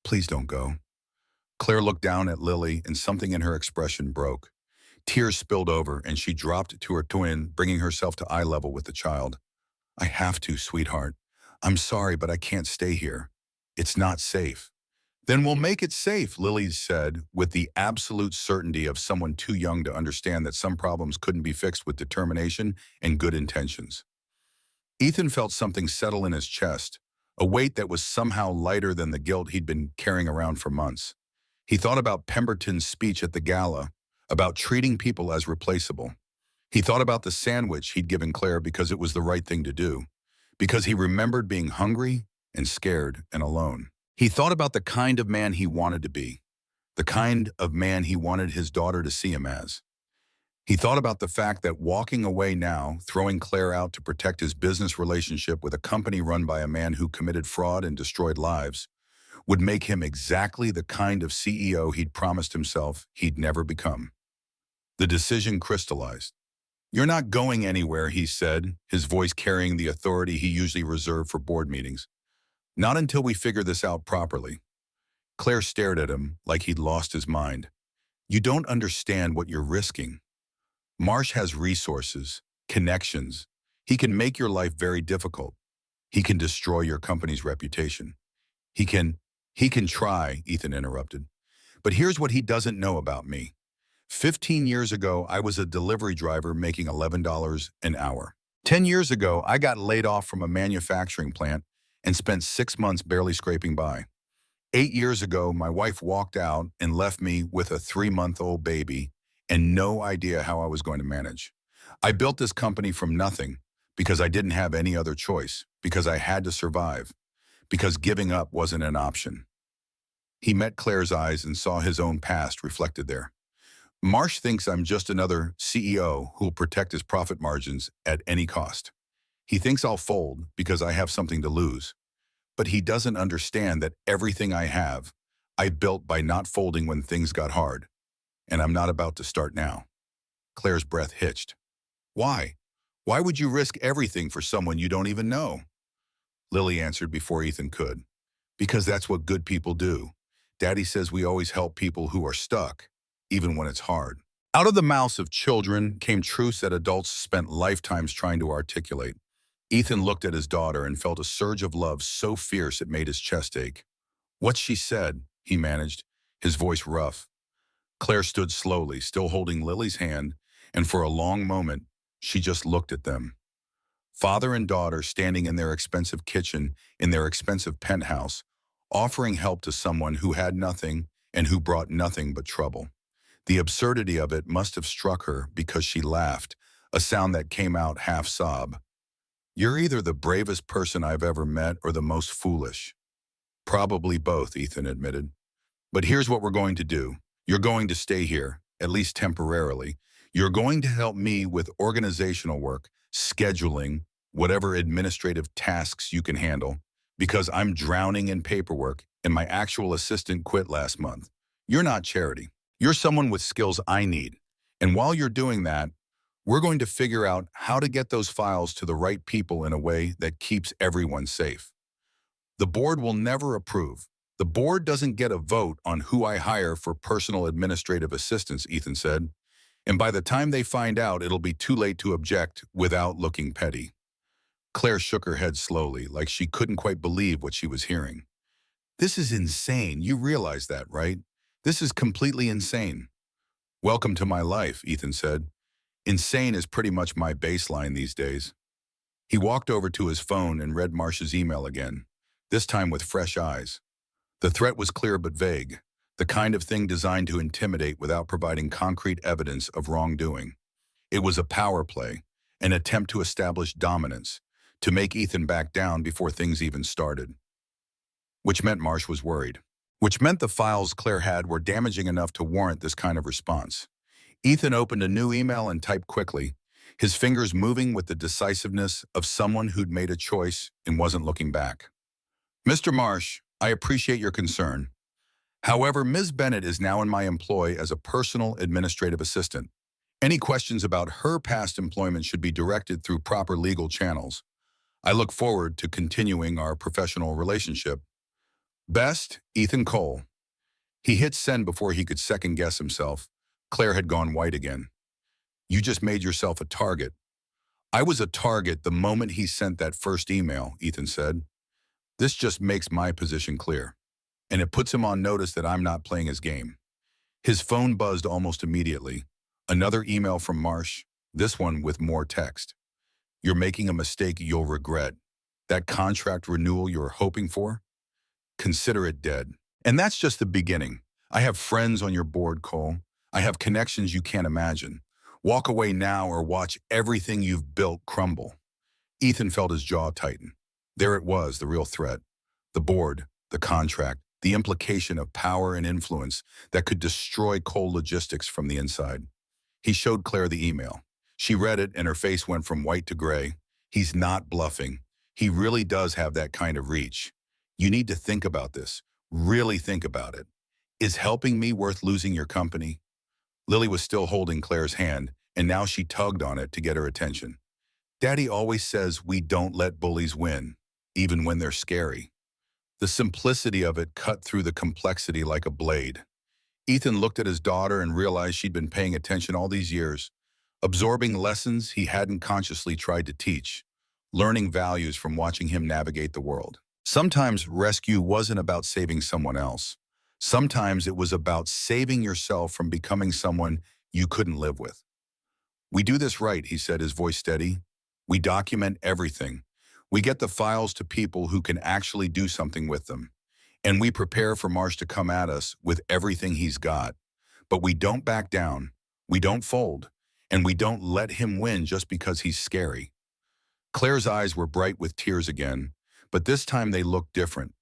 "Please don't go." Claire looked down at Lily, and something in her expression broke. Tears spilled over, and she dropped to her twin, bringing herself to eye level with the child. "I have to, sweetheart. I'm sorry, but I can't stay here. It's not safe." "Then we'll make it safe," Lily said, with the absolute certainty of someone too young to understand that some problems couldn't be fixed with determination and good intentions. Ethan felt something settle in his chest, a weight that was somehow lighter than the guilt he'd been carrying around for months. He thought about Pemberton's speech at the gala, about treating people as replaceable. He thought about the sandwich he'd given Claire because it was the right thing to do, because he remembered being hungry and scared and alone. He thought about the kind of man he wanted to be, the kind of man he wanted his daughter to see him as. He thought about the fact that walking away now, throwing Claire out to protect his business relationship with a company run by a man who committed fraud and destroyed lives, would make him exactly the kind of CEO he'd promised himself he'd never become. The decision crystallized. "You're not going anywhere," he said, his voice carrying the authority he usually reserved for board meetings. "Not until we figure this out properly." Claire stared at him like he'd lost his mind. "You don't understand what you're risking. Marsh has resources, connections. He can make your life very difficult. He can destroy your company's reputation. He can try," Ethan interrupted. "But here's what he doesn't know about me. 15 years ago, I was a delivery driver making $11 an hour. 10 years ago, I got laid off from a manufacturing plant and spent 6 months barely scraping by. 8 years ago, my wife walked out and left me with a 3-month-old baby and no idea how I was going to manage. I built this company from nothing because I didn't have any other choice, because I had to survive, because giving up wasn't an option." He met Claire's eyes and saw his own past reflected there. "Marsh thinks I'm just another CEO who'll protect his profit margins at any cost. He thinks I'll fold because I have something to lose. But he doesn't understand that everything I have, I built by not folding when things got hard. And I'm not about to start now." Claire's breath hitched. "Why? Why would you risk everything for someone you don't even know?" Lily answered before Ethan could. "Because that's what good people do. Daddy says we always help people who are stuck, even when it's hard." Out of the mouths of children came truths that adults spent lifetimes trying to articulate. Ethan looked at his daughter and felt a surge of love so fierce it made his chest ache. "What she said," he managed, his voice rough. Claire stood slowly, still holding Lily's hand, and for a long moment, she just looked at them. Father and daughter standing in their expensive kitchen, in their expensive penthouse, offering help to someone who had nothing and who brought nothing but trouble. The absurdity of it must have struck her because she laughed, a sound that came out half sob. "You're either the bravest person I've ever met or the most foolish." "Probably both," Ethan admitted. "But here's what we're going to do. You're going to stay here, at least temporarily. You're going to help me with organizational work, scheduling, whatever administrative tasks you can handle, because I'm drowning in paperwork and my actual assistant quit last month. You're not Charity. You're someone with skills I need. And while you're doing that, we're going to figure out how to get those files to the right people in a way that keeps everyone safe. The board will never approve. The board doesn't get a vote on who I hire for personal administrative assistance," Ethan said. "And by the time they find out, it'll be too late to object without looking petty." Claire shook her head slowly, like she couldn't quite believe what she was hearing. "This is insane. You realize that, right? This is completely insane." "Welcome to my life," Ethan said. "Insane is pretty much my baseline these days." He walked over to his phone and read Marsh's email again, this time with fresh eyes. The threat was clear but vague, the kind of thing designed to intimidate without providing concrete evidence of wrongdoing. It was a power play, an attempt to establish dominance, to make Ethan back down before things even started. Which meant Marsh was worried. Which meant the files Claire had were damaging enough to warrant this kind of response. Ethan opened a new email and typed quickly, his fingers moving with the decisiveness of someone who'd made a choice and wasn't looking back. "Mr. Marsh, I appreciate your concern. However, Ms. Bennett is now in my employ as a personal administrative assistant. Any questions about her past employment should be directed through proper legal channels. I look forward to continuing our professional relationship. Best, Ethan Cole. He hit send before he could second-guess himself. Claire had gone white again. You just made yourself a target. I was a target the moment he sent that first email, Ethan said. This just makes my position clear, and it puts him on notice that I'm not playing his game. His phone buzzed almost immediately. Another email from Marsh, this one with more text. You're making a mistake you'll regret. That contract renewal you're hoping for? Consider it dead. And that's just the beginning. I have friends on your board, Cole. I have connections you can't imagine. Walk away now or watch everything you've built crumble. Ethan felt his jaw tighten. There it was, the real threat. The board, the contract, the implication of power and influence that could destroy Cole Logistics from the inside. He showed Claire the email. She read it and her face went from white to gray. He's not bluffing. He really does have that kind of reach. You need to think about this. Really think about it. Is helping me worth losing your company? Lily was still holding Claire's hand, and now she tugged on it to get her attention. Daddy always says we don't let bullies win, even when they're scary. The simplicity of it cut through the complexity like a blade. Ethan looked at his daughter and realized she'd been paying attention all these years, absorbing lessons he hadn't consciously tried to teach, learning values from watching him navigate the world. Sometimes rescue wasn't about saving someone else. Sometimes it was about saving yourself from becoming someone you couldn't live with. We do this right, he said, his voice steady. We document everything. We get the files to people who can actually do something with them. And we prepare for Marsh to come at us with everything he's got. But we don't back down. We don't fold. And we don't let him win just because he's scary. Claire's eyes were bright with tears again, but this time they looked different.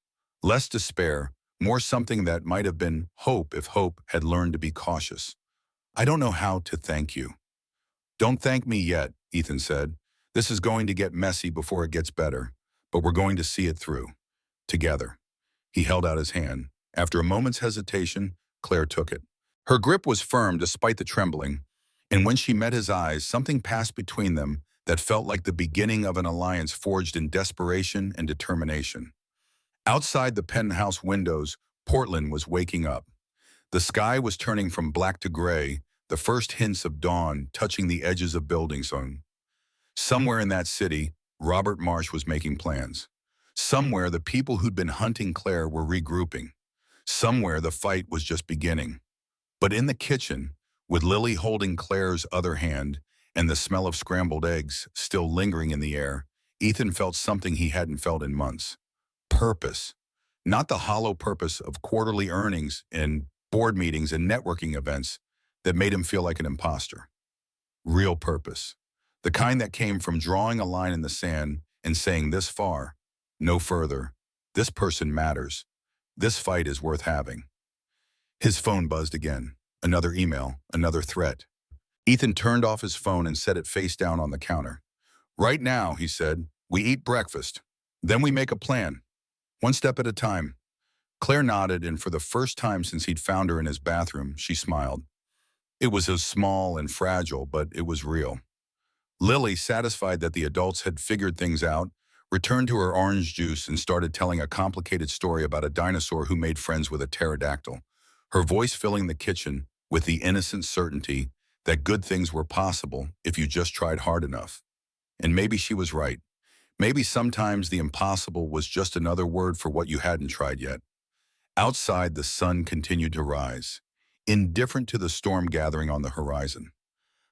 Less despair, more something that might have been hope if hope had learned to be cautious. I don't know how to thank you. Don't thank me yet, Ethan said. This is going to get messy before it gets better, but we're going to see it through. Together. He held out his hand. After a moment's hesitation, Claire took it. Her grip was firm despite the trembling, and when she met his eyes, something passed between them that felt like the beginning of an alliance forged in desperation and determination. Outside the penthouse windows, Portland was waking up. The sky was turning from black to gray, the first hints of dawn touching the edges of buildings. Somewhere in that city, Robert Marsh was making plans. Somewhere the people who'd been hunting Claire were regrouping. Somewhere the fight was just beginning. But in the kitchen, with Lily holding Claire's other hand and the smell of scrambled eggs still lingering in the air, Ethan felt something he hadn't felt in months. Purpose. Not the hollow purpose of quarterly earnings and board meetings and networking events that made him feel like an imposter. Real purpose. The kind that came from drawing a line in the sand and saying this far, no further. This person matters. This fight is worth having. His phone buzzed again. Another email, another threat. Ethan turned off his phone and set it face down on the counter. Right now, he said, we eat breakfast. Then we make a plan. One step at a time. Claire nodded, and for the first time since he'd found her in his bathroom, she smiled. It was as small and fragile, but it was real. Lily, satisfied that the adults had figured things out, returned to her orange juice and started telling a complicated story about a dinosaur who made friends with a pterodactyl, her voice filling the kitchen with the innocent certainty that good things were possible if you just tried hard enough. And maybe she was right. Maybe sometimes the impossible was just another word for what you hadn't tried yet. Outside, the sun continued to rise, indifferent to the storm gathering on the horizon.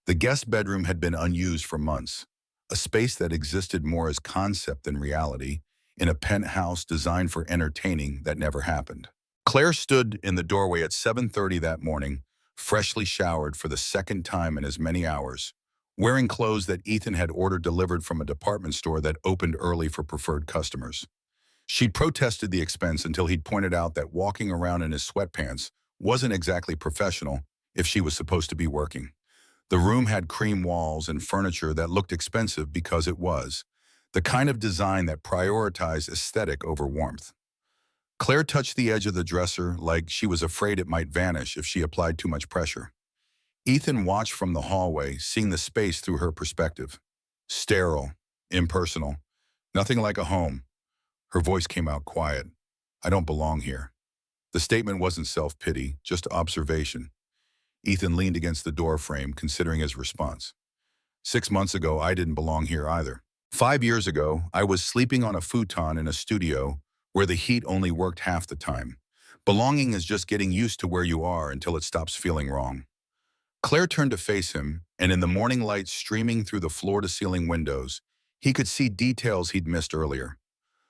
The guest bedroom had been unused for months, a space that existed more as concept than reality, in a penthouse designed for entertaining that never happened. Claire stood in the doorway at 7:30 that morning, freshly showered for the second time in as many hours, wearing clothes that Ethan had ordered delivered from a department store that opened early for preferred customers. She'd protested the expense until he'd pointed out that walking around in his sweatpants wasn't exactly professional if she was supposed to be working. The room had cream walls and furniture that looked expensive because it was, the kind of design that prioritized aesthetic over warmth. Claire touched the edge of the dresser like she was afraid it might vanish if she applied too much pressure. Ethan watched from the hallway, seeing the space through her perspective. Sterile, impersonal, nothing like a home. Her voice came out quiet. I don't belong here. The statement wasn't self-pity, just observation. Ethan leaned against the door frame, considering his response. 6 months ago, I didn't belong here either. 5 years ago, I was sleeping on a futon in a studio where the heat only worked half the time. Belonging is just getting used to where you are until it stops feeling wrong. Claire turned to face him, and in the morning light streaming through the floor-to-ceiling windows, he could see details he'd missed earlier.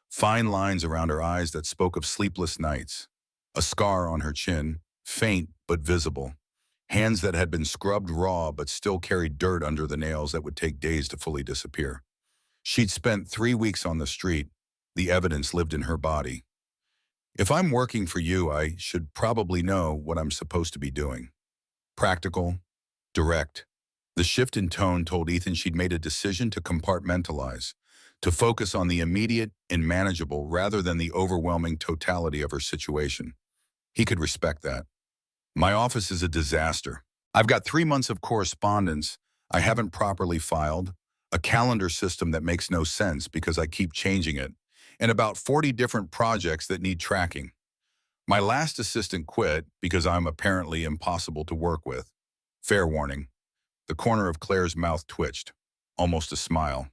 Fine lines around her eyes that spoke of sleepless nights. A scar on her chin, faint but visible. Hands that had been scrubbed raw but still carried dirt under the nails that would take days to fully disappear. She'd spent 3 weeks on the street. The evidence lived in her body. If I'm working for you, I should probably know what I'm supposed to be doing. Practical, direct. The shift in tone told Ethan she'd made a decision to compartmentalize, to focus on the immediate and manageable rather than the overwhelming totality of her situation. He could respect that. My office is a disaster. I've got 3 months of correspondence I haven't properly filed, a calendar system that makes no sense because I keep changing it, and about 40 different projects that need tracking. My last assistant quit because I'm apparently impossible to work with. Fair warning. The corner of Claire's mouth twitched, almost a smile.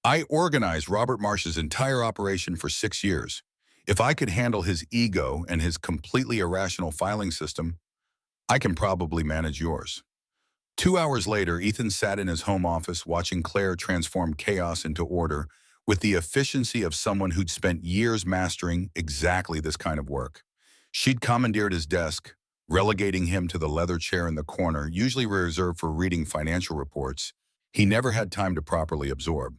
I organized Robert Marsh's entire operation for 6 years. If I could handle his ego and his completely irrational filing system, I can probably manage yours. 2 hours later, Ethan sat in his home office watching Claire transform chaos into order with the efficiency of someone who'd spent years mastering exactly this kind of work. She'd commandeered his desk, relegating him to the leather chair in the corner, usually reserved for reading financial reports he never had time to properly absorb.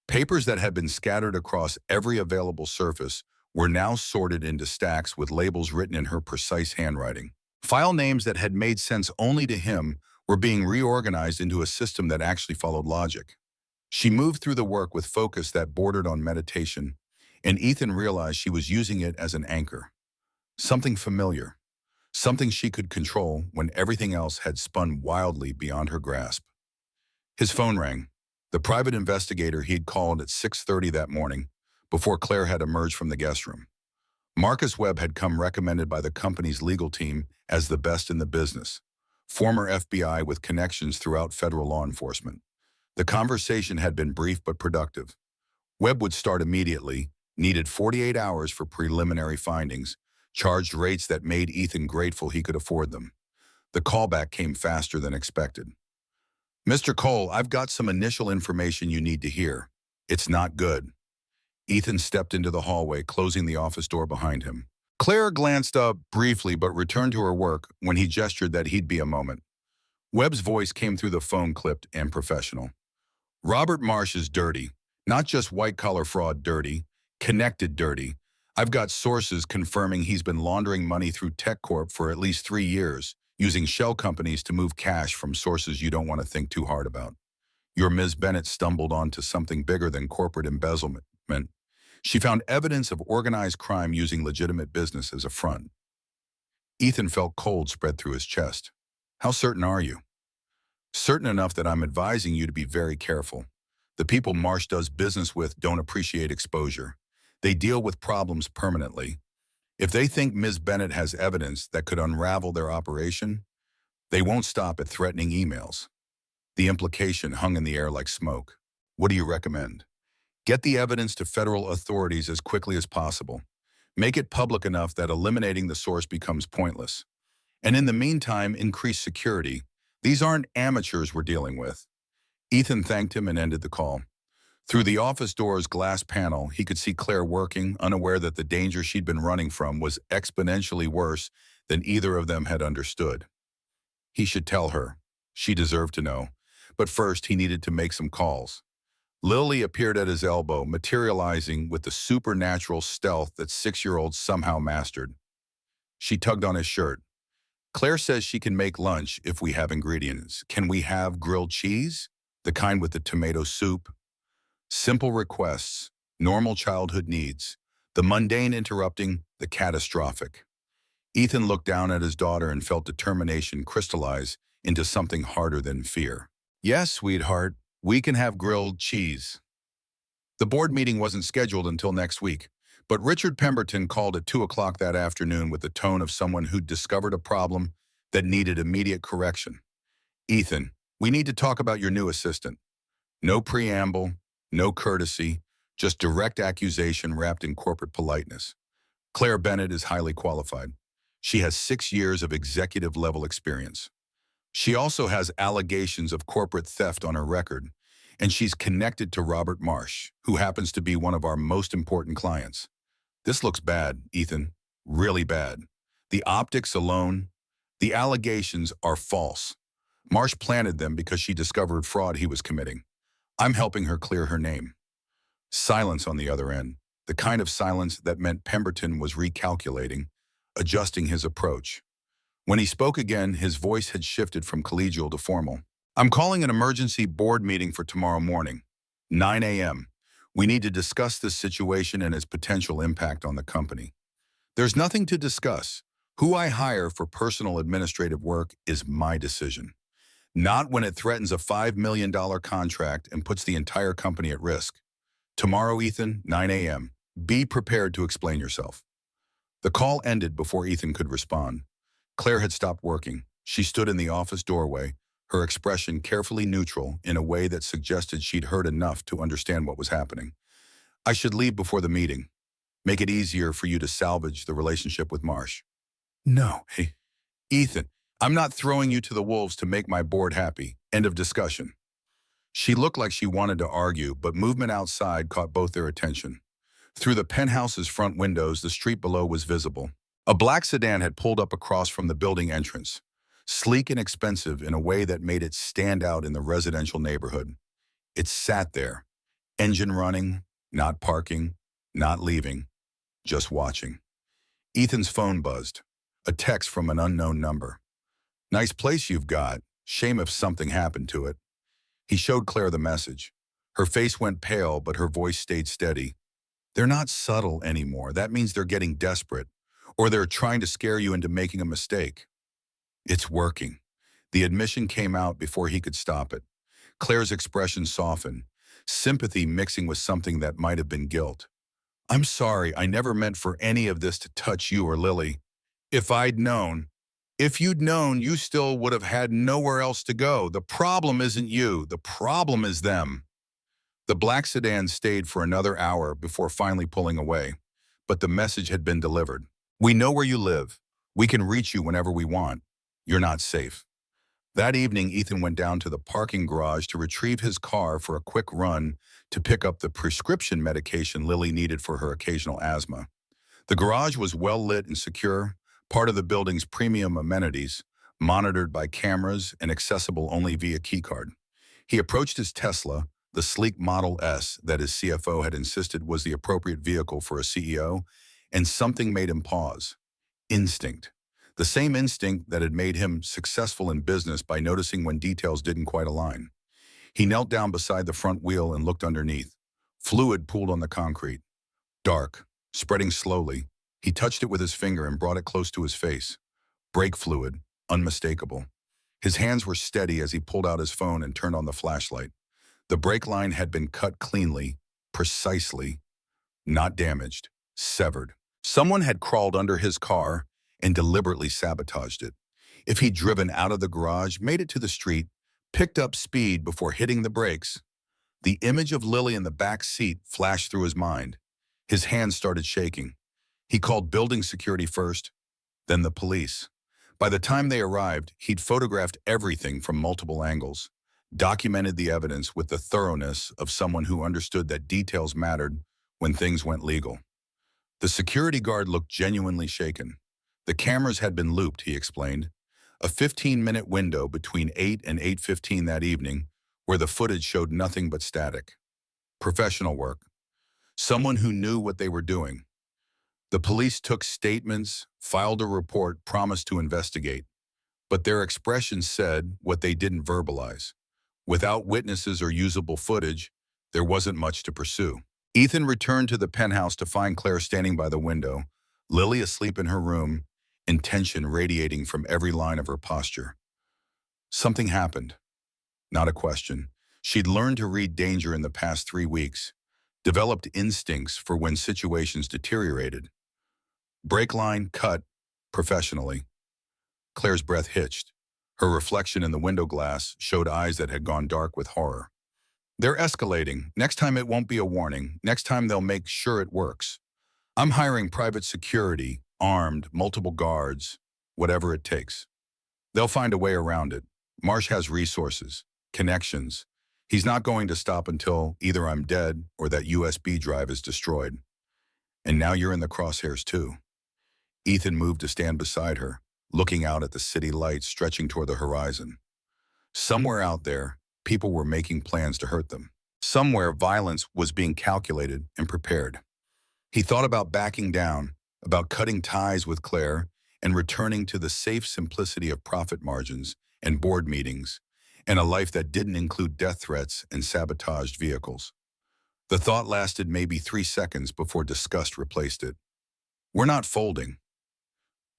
Papers that had been scattered across every available surface were now sorted into stacks with labels written in her precise handwriting. File names that had made sense only to him were being reorganized into a system that actually followed logic. She moved through the work with focus that bordered on meditation, and Ethan realized she was using it as an anchor. Something familiar, something she could control when everything else had spun wildly beyond her grasp. His phone rang. The private investigator he'd called at 6:30 that morning, before Claire had emerged from the guest room. Marcus Webb had come recommended by the company's legal team as the best in the business, former FBI with connections throughout federal law enforcement. The conversation had been brief but productive. Webb would start immediately, needed 48 hours for preliminary findings, charged rates that made Ethan grateful he could afford them. The callback came faster than expected. Mr. Cole, I've got some initial information you need to hear. It's not good. Ethan stepped into the hallway, closing the office door behind him. Claire glanced up briefly but returned to her work when he gestured that he'd be a moment. Webb's voice came through the phone, clipped and professional. Robert Marsh is dirty. Not just white-collar fraud dirty, connected dirty. I've got sources confirming he's been laundering money through TechCorp for at least 3 years, using shell companies to move cash from sources you don't want to think too hard about. Your Ms. Bennett stumbled onto something bigger than corporate embezzlement. She found evidence of organized crime using legitimate business as a front. Ethan felt cold spread through his chest. How certain are you? Certain enough that I'm advising you to be very careful. The people Marsh does business with don't appreciate exposure. They deal with problems permanently. If they think Ms. Bennett has evidence that could unravel their operation, they won't stop at threatening emails. The implication hung in the air like smoke. What do you recommend? Get the evidence to federal authorities as quickly as possible. Make it public enough that eliminating the source becomes pointless. And in the meantime, increase security. These aren't amateurs we're dealing with. Ethan thanked him and ended the call. Through the office door's glass panel, he could see Claire working, unaware that the danger she'd been running from was exponentially worse than either of them had understood. He should tell her. She deserved to know. But first, he needed to make some calls. Lily appeared at his elbow, materializing with the supernatural stealth that 6-year-olds somehow mastered. She tugged on his shirt. Claire says she can make lunch if we have ingredients. Can we have grilled cheese? The kind with the tomato soup? Simple requests, normal childhood needs. The mundane interrupting the catastrophic. Ethan looked down at his daughter and felt determination crystallize into something harder than fear. Yes, sweetheart, we can have grilled cheese. The board meeting wasn't scheduled until next week, but Richard Pemberton called at 2 o'clock that afternoon with the tone of someone who'd discovered a problem that needed immediate correction. Ethan, we need to talk about your new assistant. No preamble, no courtesy, just direct accusation wrapped in corporate politeness. Claire Bennett is highly qualified. She has 6 years of executive-level experience. She also has allegations of corporate theft on her record, and she's connected to Robert Marsh, who happens to be one of our most important clients. This looks bad, Ethan. Really bad. The optics alone, the allegations are false. Marsh planted them because she discovered fraud he was committing. I'm helping her clear her name. Silence on the other end, the kind of silence that meant Pemberton was recalculating, adjusting his approach. When he spoke again, his voice had shifted from collegial to formal. I'm calling an emergency board meeting for tomorrow morning, 9 a.m. We need to discuss this situation and its potential impact on the company. There's nothing to discuss. Who I hire for personal administrative work is my decision. Not when it threatens a $5 million contract and puts the entire company at risk. Tomorrow, Ethan, 9 a.m. Be prepared to explain yourself. The call ended before Ethan could respond. Claire had stopped working. She stood in the office doorway, her expression carefully neutral in a way that suggested she'd heard enough to understand what was happening. I should leave before the meeting. Make it easier for you to salvage the relationship with Marsh. No, hey, Ethan, I'm not throwing you to the wolves to make my board happy. End of discussion. She looked like she wanted to argue, but movement outside caught both their attention. Through the penthouse's front windows, the street below was visible. A black sedan had pulled up across from the building entrance, sleek and expensive in a way that made it stand out in the residential neighborhood. It sat there, engine running, not parking, not leaving, just watching. Ethan's phone buzzed. A text from an unknown number. Nice place you've got. Shame if something happened to it. He showed Claire the message. Her face went pale, but her voice stayed steady. They're not subtle anymore. That means they're getting desperate, or they're trying to scare you into making a mistake. It's working. The admission came out before he could stop it. Claire's expression softened, sympathy mixing with something that might have been guilt. I'm sorry, I never meant for any of this to touch you or Lily. If you'd known, you still would have had nowhere else to go. The problem isn't you. The problem is them. The black sedan stayed for another hour before finally pulling away, but the message had been delivered. We know where you live. We can reach you whenever we want. You're not safe. That evening, Ethan went down to the parking garage to retrieve his car for a quick run to pick up the prescription medication Lily needed for her occasional asthma. The garage was well lit and secure, part of the building's premium amenities, monitored by cameras and accessible only via keycard. He approached his Tesla, the sleek Model S that his CFO had insisted was the appropriate vehicle for a CEO, and something made him pause. Instinct. The same instinct that had made him successful in business by noticing when details didn't quite align. He knelt down beside the front wheel and looked underneath. Fluid pooled on the concrete. Dark, spreading slowly. He touched it with his finger and brought it close to his face. Brake fluid, unmistakable. His hands were steady as he pulled out his phone and turned on the flashlight. The brake line had been cut cleanly, precisely, not damaged, severed. Someone had crawled under his car and deliberately sabotaged it. If he'd driven out of the garage, made it to the street, picked up speed before hitting the brakes, the image of Lily in the back seat flashed through his mind. His hands started shaking. He called building security first, then the police. By the time they arrived, he'd photographed everything from multiple angles, documented the evidence with the thoroughness of someone who understood that details mattered when things went legal. The security guard looked genuinely shaken. The cameras had been looped, he explained. A 15-minute window between 8 and 8:15 that evening where the footage showed nothing but static. Professional work. Someone who knew what they were doing. The police took statements, filed a report, promised to investigate. But their expressions said what they didn't verbalize. Without witnesses or usable footage, there wasn't much to pursue. Ethan returned to the penthouse to find Claire standing by the window, Lily asleep in her room, and tension radiating from every line of her posture. Something happened. Not a question. She'd learned to read danger in the past 3 weeks, developed instincts for when situations deteriorated. Brake line cut professionally. Claire's breath hitched. Her reflection in the window glass showed eyes that had gone dark with horror. They're escalating. Next time it won't be a warning. Next time they'll make sure it works. I'm hiring private security, armed, multiple guards, whatever it takes. They'll find a way around it. Marsh has resources, connections. He's not going to stop until either I'm dead or that USB drive is destroyed. And now you're in the crosshairs too. Ethan moved to stand beside her, looking out at the city lights stretching toward the horizon. Somewhere out there, people were making plans to hurt them. Somewhere, violence was being calculated and prepared. He thought about backing down, about cutting ties with Claire, and returning to the safe simplicity of profit margins and board meetings, and a life that didn't include death threats and sabotaged vehicles. The thought lasted maybe 3 seconds before disgust replaced it. We're not folding.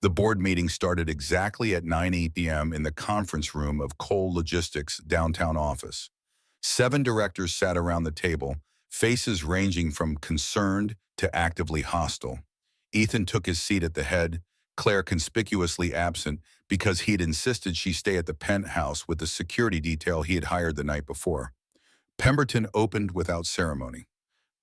The board meeting started exactly at 9 p.m. in the conference room of Cole Logistics' downtown office. 7 directors sat around the table, faces ranging from concerned to actively hostile. Ethan took his seat at the head, Claire conspicuously absent because he'd insisted she stay at the penthouse with the security detail he had hired the night before. Pemberton opened without ceremony.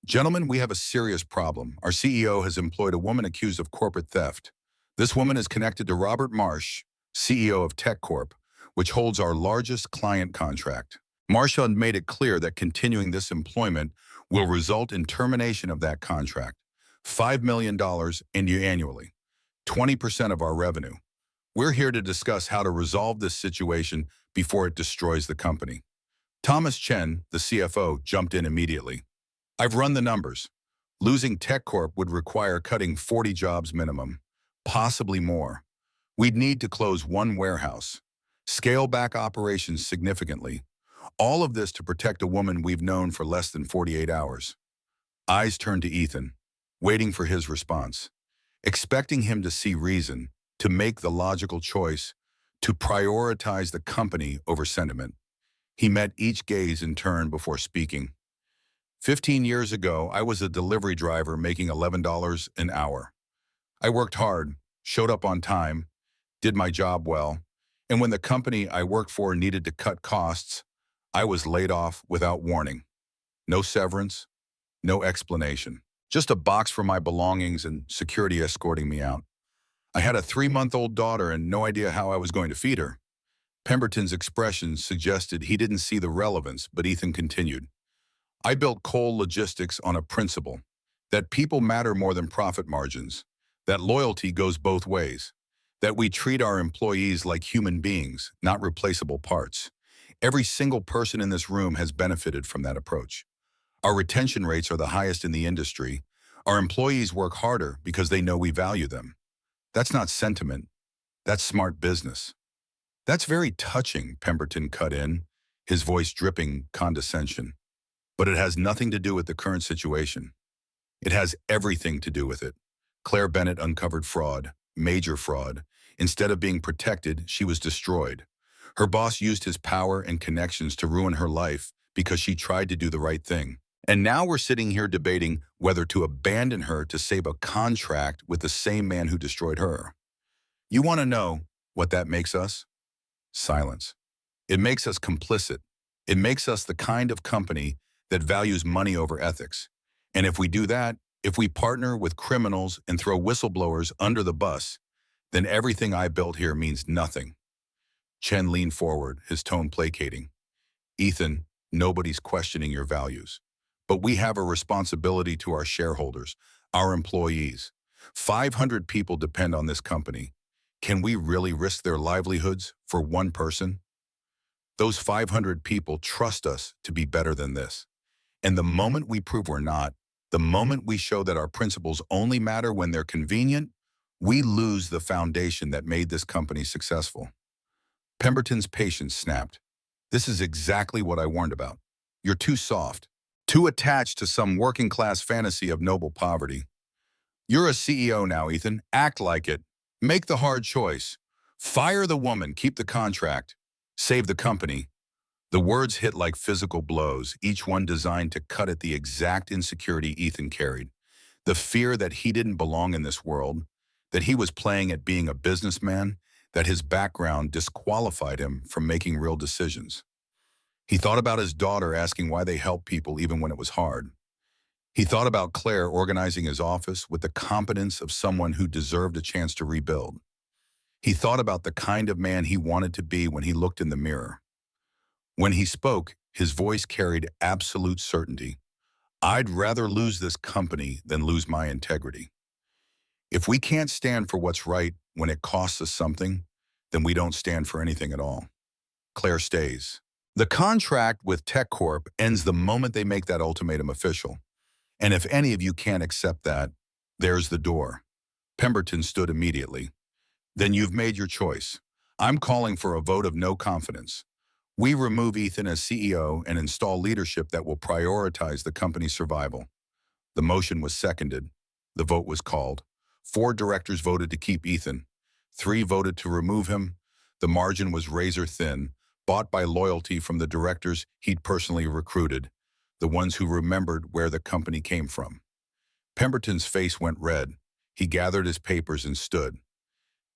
Gentlemen, we have a serious problem. Our CEO has employed a woman accused of corporate theft. This woman is connected to Robert Marsh, CEO of Tech Corp, which holds our largest client contract. Marsh had made it clear that continuing this employment will result in termination of that contract. $5 million annually, 20% of our revenue. We're here to discuss how to resolve this situation before it destroys the company. Thomas Chen, the CFO, jumped in immediately. I've run the numbers. Losing Tech Corp would require cutting 40 jobs minimum, possibly more. We'd need to close 1 warehouse, scale back operations significantly. All of this to protect a woman we've known for less than 48 hours. Eyes turned to Ethan, waiting for his response, expecting him to see reason, to make the logical choice, to prioritize the company over sentiment. He met each gaze in turn before speaking. 15 years ago, I was a delivery driver making $11 an hour. I worked hard, showed up on time, did my job well, and when the company I worked for needed to cut costs, I was laid off without warning. No severance, no explanation. Just a box for my belongings and security escorting me out. I had a 3-month-old daughter and no idea how I was going to feed her. Pemberton's expression suggested he didn't see the relevance, but Ethan continued. I built Cole Logistics on a principle that people matter more than profit margins, that loyalty goes both ways, that we treat our employees like human beings, not replaceable parts. Every single person in this room has benefited from that approach. Our retention rates are the highest in the industry. Our employees work harder because they know we value them. That's not sentiment. That's smart business. That's very touching, Pemberton cut in, his voice dripping condescension. But it has nothing to do with the current situation. It has everything to do with it. Claire Bennett uncovered fraud, major fraud. Instead of being protected, she was destroyed. Her boss used his power and connections to ruin her life because she tried to do the right thing. And now we're sitting here debating whether to abandon her to save a contract with the same man who destroyed her. You want to know what that makes us? Silence. It makes us complicit. It makes us the kind of company that values money over ethics. And if we do that, if we partner with criminals and throw whistleblowers under the bus, then everything I built here means nothing. Chen leaned forward, his tone placating. Ethan, nobody's questioning your values. But we have a responsibility to our shareholders, our employees. 500 people depend on this company. Can we really risk their livelihoods for one person? Those 500 people trust us to be better than this. And the moment we prove we're not, the moment we show that our principles only matter when they're convenient, we lose the foundation that made this company successful. Pemberton's patience snapped. This is exactly what I warned about. You're too soft, too attached to some working-class fantasy of noble poverty. You're a CEO now, Ethan. Act like it. Make the hard choice. Fire the woman, keep the contract. Save the company. The words hit like physical blows, each one designed to cut at the exact insecurity Ethan carried. The fear that he didn't belong in this world, that he was playing at being a businessman, that his background disqualified him from making real decisions. He thought about his daughter asking why they helped people even when it was hard. He thought about Claire organizing his office with the competence of someone who deserved a chance to rebuild. He thought about the kind of man he wanted to be when he looked in the mirror. When he spoke, his voice carried absolute certainty. I'd rather lose this company than lose my integrity. If we can't stand for what's right when it costs us something, then we don't stand for anything at all. Claire stays. The contract with TechCorp ends the moment they make that ultimatum official. And if any of you can't accept that, there's the door. Pemberton stood immediately. Then you've made your choice. I'm calling for a vote of no confidence. We remove Ethan as CEO and install leadership that will prioritize the company's survival. The motion was seconded. The vote was called. 4 directors voted to keep Ethan. 3 voted to remove him. The margin was razor thin, bought by loyalty from the directors he'd personally recruited, the ones who remembered where the company came from. Pemberton's face went red. He gathered his papers and stood.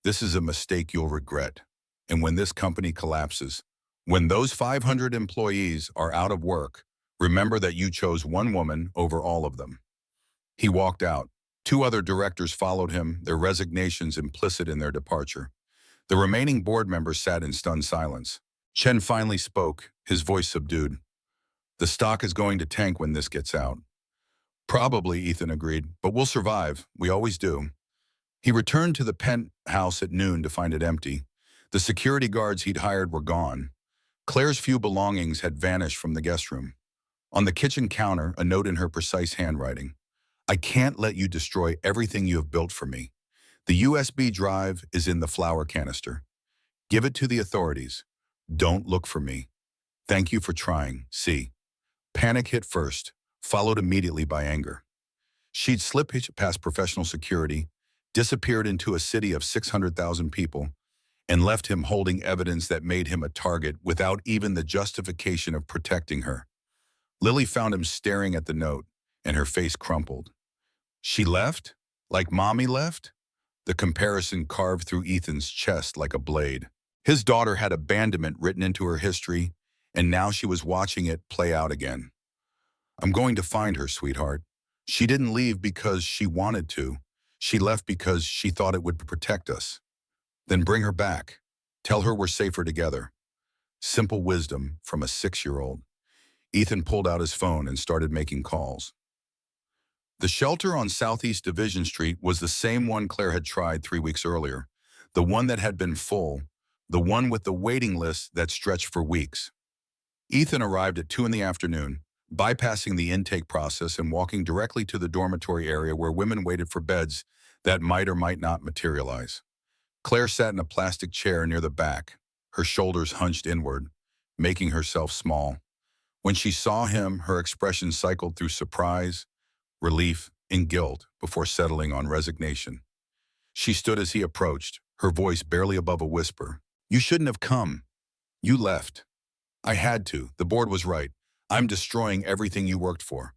This is a mistake you'll regret. And when this company collapses, when those 500 employees are out of work, remember that you chose one woman over all of them. He walked out. 2 other directors followed him, their resignations implicit in their departure. The remaining board members sat in stunned silence. Chen finally spoke, his voice subdued. The stock is going to tank when this gets out. Probably, Ethan agreed, but we'll survive. We always do. He returned to the penthouse at noon to find it empty. The security guards he'd hired were gone. Claire's few belongings had vanished from the guest room. On the kitchen counter, a note in her precise handwriting. I can't let you destroy everything you have built for me. The USB drive is in the flour canister. Give it to the authorities. Don't look for me. Thank you for trying. See. Panic hit first, followed immediately by anger. She'd slipped past professional security, disappeared into a city of 600,000 people, and left him holding evidence that made him a target without even the justification of protecting her. Lily found him staring at the note, and her face crumpled. She left? Like Mommy left? The comparison carved through Ethan's chest like a blade. His daughter had abandonment written into her history, and now she was watching it play out again. I'm going to find her, sweetheart. She didn't leave because she wanted to. She left because she thought it would protect us. Then bring her back. Tell her we're safer together. Simple wisdom from a 6-year-old. Ethan pulled out his phone and started making calls. The shelter on Southeast Division Street was the same one Claire had tried 3 weeks earlier, the one that had been full, the one with the waiting list that stretched for weeks. Ethan arrived at 2 in the afternoon, bypassing the intake process and walking directly to the dormitory area where women waited for beds that might or might not materialize. Claire sat in a plastic chair near the back, her shoulders hunched inward, making herself small. When she saw him, her expression cycled through surprise, relief, and guilt before settling on resignation. She stood as he approached, her voice barely above a whisper. You shouldn't have come. You left. I had to. The board was right. I'm destroying everything you worked for.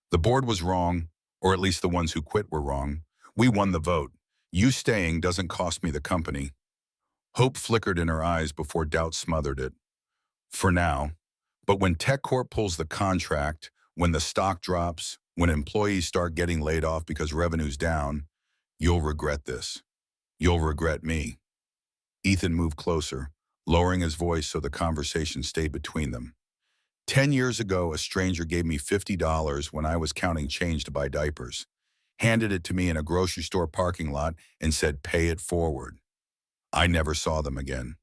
The board was wrong, or at least the ones who quit were wrong. We won the vote. You staying doesn't cost me the company. Hope flickered in her eyes before doubt smothered it. For now. But when TechCorp pulls the contract, when the stock drops, when employees start getting laid off because revenue's down, you'll regret this. You'll regret me. Ethan moved closer, lowering his voice so the conversation stayed between them. 10 years ago, a stranger gave me $50 when I was counting change to buy diapers, handed it to me in a grocery store parking lot, and said, pay it forward. I never saw them again.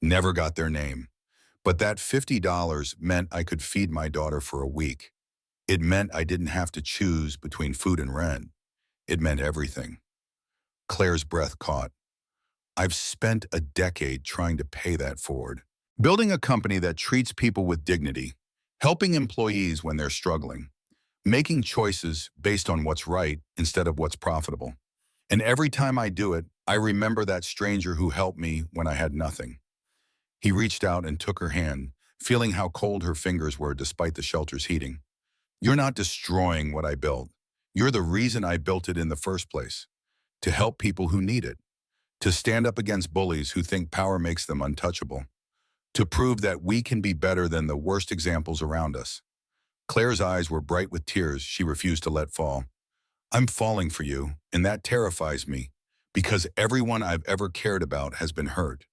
Never got their name. But that $50 meant I could feed my daughter for a week. It meant I didn't have to choose between food and rent. It meant everything. Claire's breath caught. I've spent a decade trying to pay that forward. Building a company that treats people with dignity, helping employees when they're struggling, making choices based on what's right instead of what's profitable. And every time I do it, I remember that stranger who helped me when I had nothing. He reached out and took her hand, feeling how cold her fingers were despite the shelter's heating. You're not destroying what I built. You're the reason I built it in the first place, to help people who need it, to stand up against bullies who think power makes them untouchable, to prove that we can be better than the worst examples around us. Claire's eyes were bright with tears she refused to let fall. I'm falling for you, and that terrifies me, because everyone I've ever cared about has been hurt.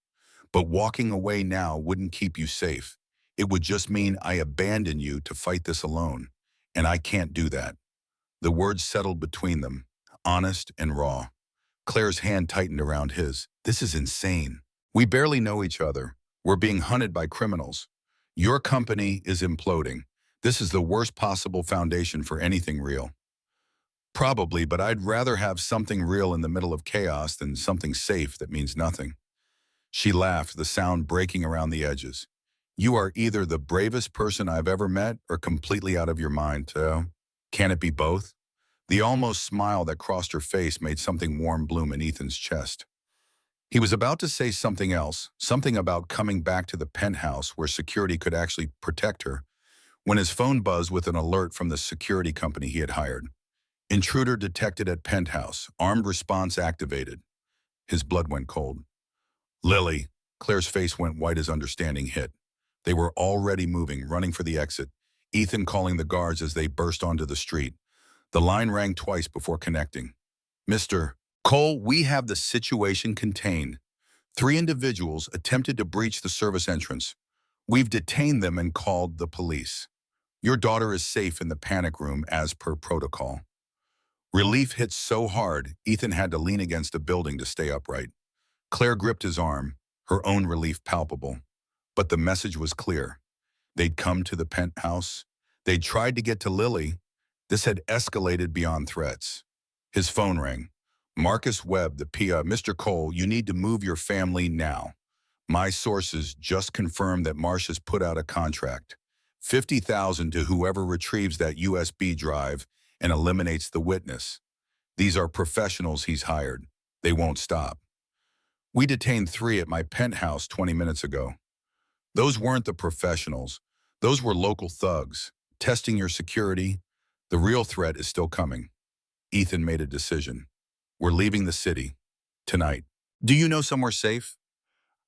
But walking away now wouldn't keep you safe. It would just mean I abandon you to fight this alone, and I can't do that. The words settled between them, honest and raw. Claire's hand tightened around his. This is insane. We barely know each other. We're being hunted by criminals. Your company is imploding. This is the worst possible foundation for anything real. Probably, but I'd rather have something real in the middle of chaos than something safe that means nothing. She laughed, the sound breaking around the edges. You are either the bravest person I've ever met or completely out of your mind, Teo. Can it be both? The almost smile that crossed her face made something warm bloom in Ethan's chest. He was about to say something else, something about coming back to the penthouse where security could actually protect her, when his phone buzzed with an alert from the security company he had hired. Intruder detected at penthouse, armed response activated. His blood went cold. Lily. Claire's face went white as understanding hit. They were already moving, running for the exit, Ethan calling the guards as they burst onto the street. The line rang twice before connecting. Mr. Cole, we have the situation contained. 3 individuals attempted to breach the service entrance. We've detained them and called the police. Your daughter is safe in the panic room as per protocol. Relief hit so hard, Ethan had to lean against a building to stay upright. Claire gripped his arm, her own relief palpable. But the message was clear. They'd come to the penthouse. They'd tried to get to Lily. This had escalated beyond threats. His phone rang. Marcus Webb, the PA, Mr. Cole, you need to move your family now. My sources just confirmed that Marsh has put out a contract. $50,000 to whoever retrieves that USB drive and eliminates the witness. These are professionals he's hired. They won't stop. We detained 3 at my penthouse 20 minutes ago. Those weren't the professionals. Those were local thugs, testing your security. The real threat is still coming. Ethan made a decision. We're leaving the city. Tonight. Do you know somewhere safe?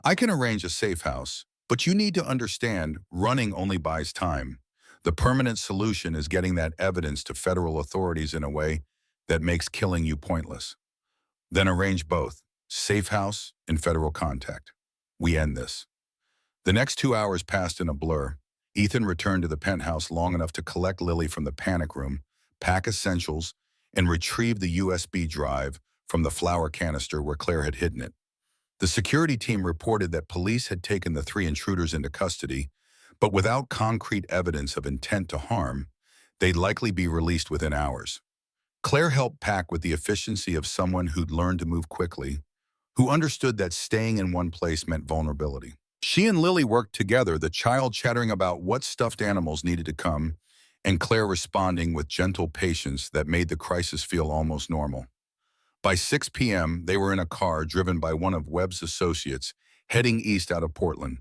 I can arrange a safe house, but you need to understand running only buys time. The permanent solution is getting that evidence to federal authorities in a way that makes killing you pointless. Then arrange both, safe house and federal contact. We end this. The next 2 hours passed in a blur. Ethan returned to the penthouse long enough to collect Lily from the panic room, pack essentials, and retrieve the USB drive from the flour canister where Claire had hidden it. The security team reported that police had taken the 3 intruders into custody, but without concrete evidence of intent to harm, they'd likely be released within hours. Claire helped pack with the efficiency of someone who'd learned to move quickly, who understood that staying in one place meant vulnerability. She and Lily worked together, the child chattering about what stuffed animals needed to come, and Claire responding with gentle patience that made the crisis feel almost normal. By 6 p.m., they were in a car driven by one of Webb's associates, heading east out of Portland.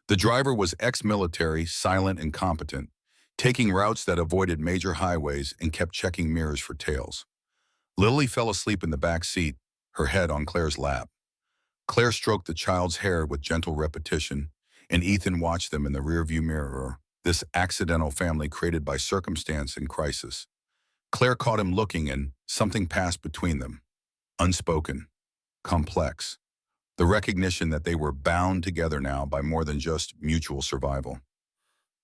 The driver was ex-military, silent and competent, taking routes that avoided major highways and kept checking mirrors for tails. Lily fell asleep in the back seat, her head on Claire's lap. Claire stroked the child's hair with gentle repetition, and Ethan watched them in the rearview mirror, this accidental family created by circumstance and crisis. Claire caught him looking, and something passed between them. Unspoken, complex, the recognition that they were bound together now by more than just mutual survival.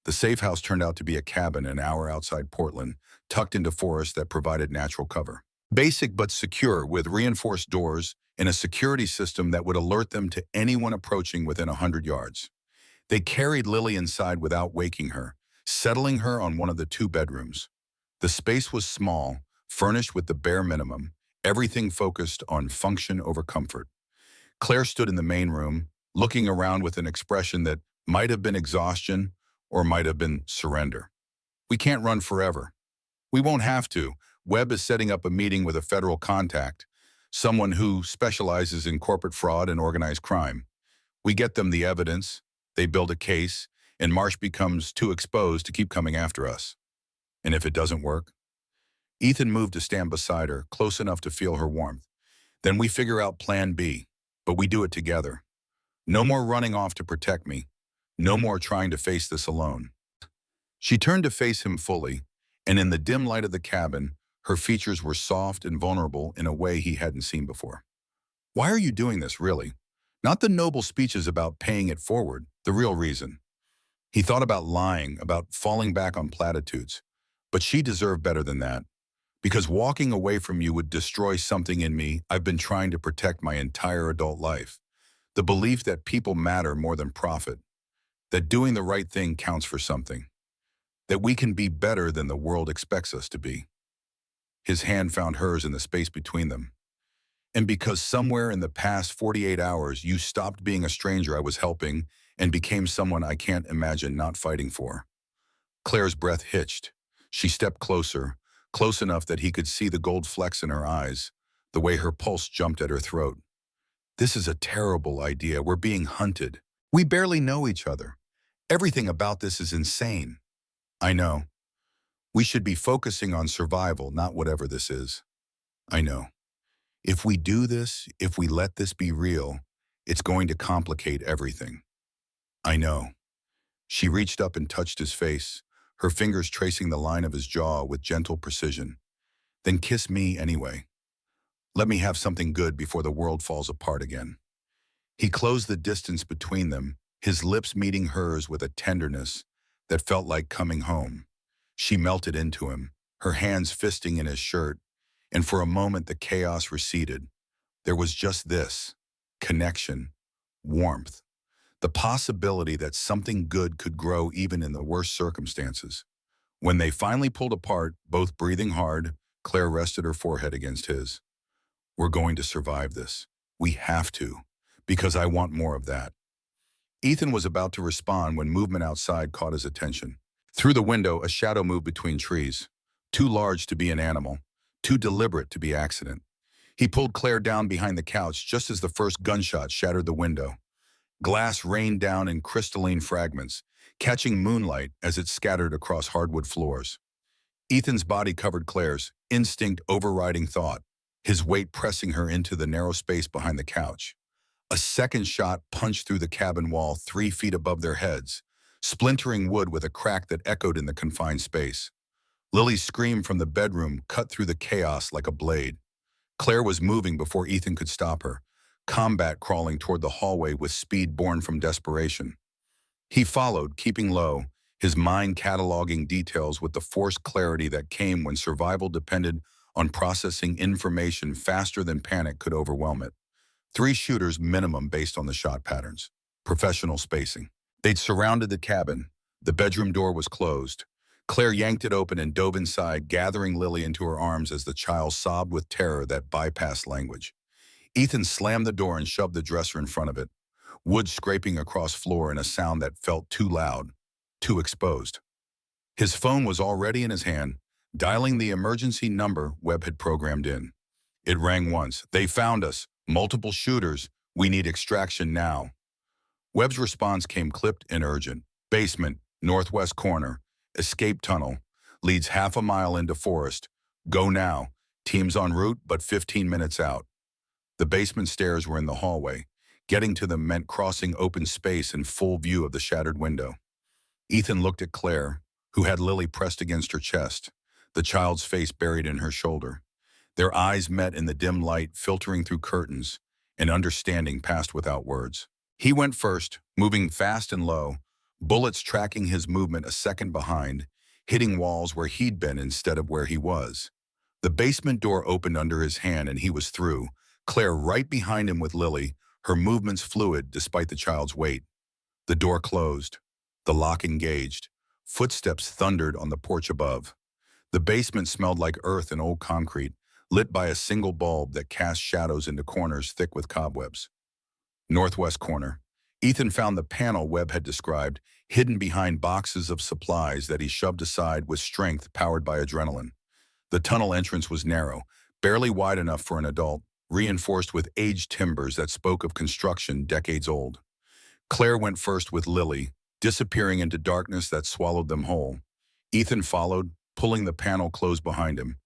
The safe house turned out to be a cabin an hour outside Portland, tucked into forest that provided natural cover. Basic but secure, with reinforced doors and a security system that would alert them to anyone approaching within 100 yards. They carried Lily inside without waking her, settling her on one of the 2 bedrooms. The space was small, furnished with the bare minimum, everything focused on function over comfort. Claire stood in the main room, looking around with an expression that might have been exhaustion or might have been surrender. We can't run forever. We won't have to. Webb is setting up a meeting with a federal contact, someone who specializes in corporate fraud and organized crime. We get them the evidence, they build a case, and Marsh becomes too exposed to keep coming after us. And if it doesn't work? Ethan moved to stand beside her, close enough to feel her warmth. Then we figure out plan B, but we do it together. No more running off to protect me. No more trying to face this alone. She turned to face him fully, and in the dim light of the cabin, her features were soft and vulnerable in a way he hadn't seen before. Why are you doing this, really? Not the noble speeches about paying it forward, the real reason. He thought about lying, about falling back on platitudes. But she deserved better than that. Because walking away from you would destroy something in me I've been trying to protect my entire adult life. The belief that people matter more than profit. That doing the right thing counts for something. That we can be better than the world expects us to be. His hand found hers in the space between them. And because somewhere in the past 48 hours you stopped being a stranger I was helping and became someone I can't imagine not fighting for. Claire's breath hitched. She stepped closer, close enough that he could see the gold flecks in her eyes, the way her pulse jumped at her throat. This is a terrible idea. We're being hunted. We barely know each other. Everything about this is insane. I know. We should be focusing on survival, not whatever this is. I know. If we do this, if we let this be real, it's going to complicate everything. I know. She reached up and touched his face, her fingers tracing the line of his jaw with gentle precision. Then kiss me anyway. Let me have something good before the world falls apart again. He closed the distance between them, his lips meeting hers with a tenderness that felt like coming home. She melted into him, her hands fisting in his shirt, and for a moment the chaos receded. There was just this: connection, warmth, the possibility that something good could grow even in the worst circumstances. When they finally pulled apart, both breathing hard, Claire rested her forehead against his. We're going to survive this. We have to, because I want more of that. Ethan was about to respond when movement outside caught his attention. Through the window, a shadow moved between trees, too large to be an animal, too deliberate to be accident. He pulled Claire down behind the couch just as the first gunshot shattered the window. Glass rained down in crystalline fragments, catching moonlight as it scattered across hardwood floors. Ethan's body covered Claire's, instinct overriding thought, his weight pressing her into the narrow space behind the couch. A second shot punched through the cabin wall 3 feet above their heads, splintering wood with a crack that echoed in the confined space. Lily's scream from the bedroom cut through the chaos like a blade. Claire was moving before Ethan could stop her, combat crawling toward the hallway with speed born from desperation. He followed, keeping low, his mind cataloging details with the forced clarity that came when survival depended on processing information faster than panic could overwhelm it. 3 shooters minimum based on the shot patterns. Professional spacing. They'd surrounded the cabin. The bedroom door was closed. Claire yanked it open and dove inside, gathering Lily into her arms as the child sobbed with terror that bypassed language. Ethan slammed the door and shoved the dresser in front of it, wood scraping across floor in a sound that felt too loud, too exposed. His phone was already in his hand, dialing the emergency number Webb had programmed in. It rang once. They found us. Multiple shooters. We need extraction now. Webb's response came clipped and urgent. Basement, northwest corner. Escape tunnel. Leads half a mile into forest. Go now. Teams en route, but 15 minutes out. The basement stairs were in the hallway. Getting to them meant crossing open space in full view of the shattered window. Ethan looked at Claire, who had Lily pressed against her chest, the child's face buried in her shoulder. Their eyes met in the dim light filtering through curtains, and understanding passed without words. He went first, moving fast and low, bullets tracking his movement a second behind, hitting walls where he'd been instead of where he was. The basement door opened under his hand and he was through, Claire right behind him with Lily, her movements fluid despite the child's weight. The door closed. The lock engaged. Footsteps thundered on the porch above. The basement smelled like earth and old concrete, lit by a single bulb that cast shadows into corners thick with cobwebs. Northwest corner. Ethan found the panel Webb had described, hidden behind boxes of supplies that he shoved aside with strength powered by adrenaline. The tunnel entrance was narrow, barely wide enough for an adult, reinforced with aged timbers that spoke of construction decades old. Claire went first with Lily, disappearing into darkness that swallowed them whole. Ethan followed, pulling the panel closed behind him,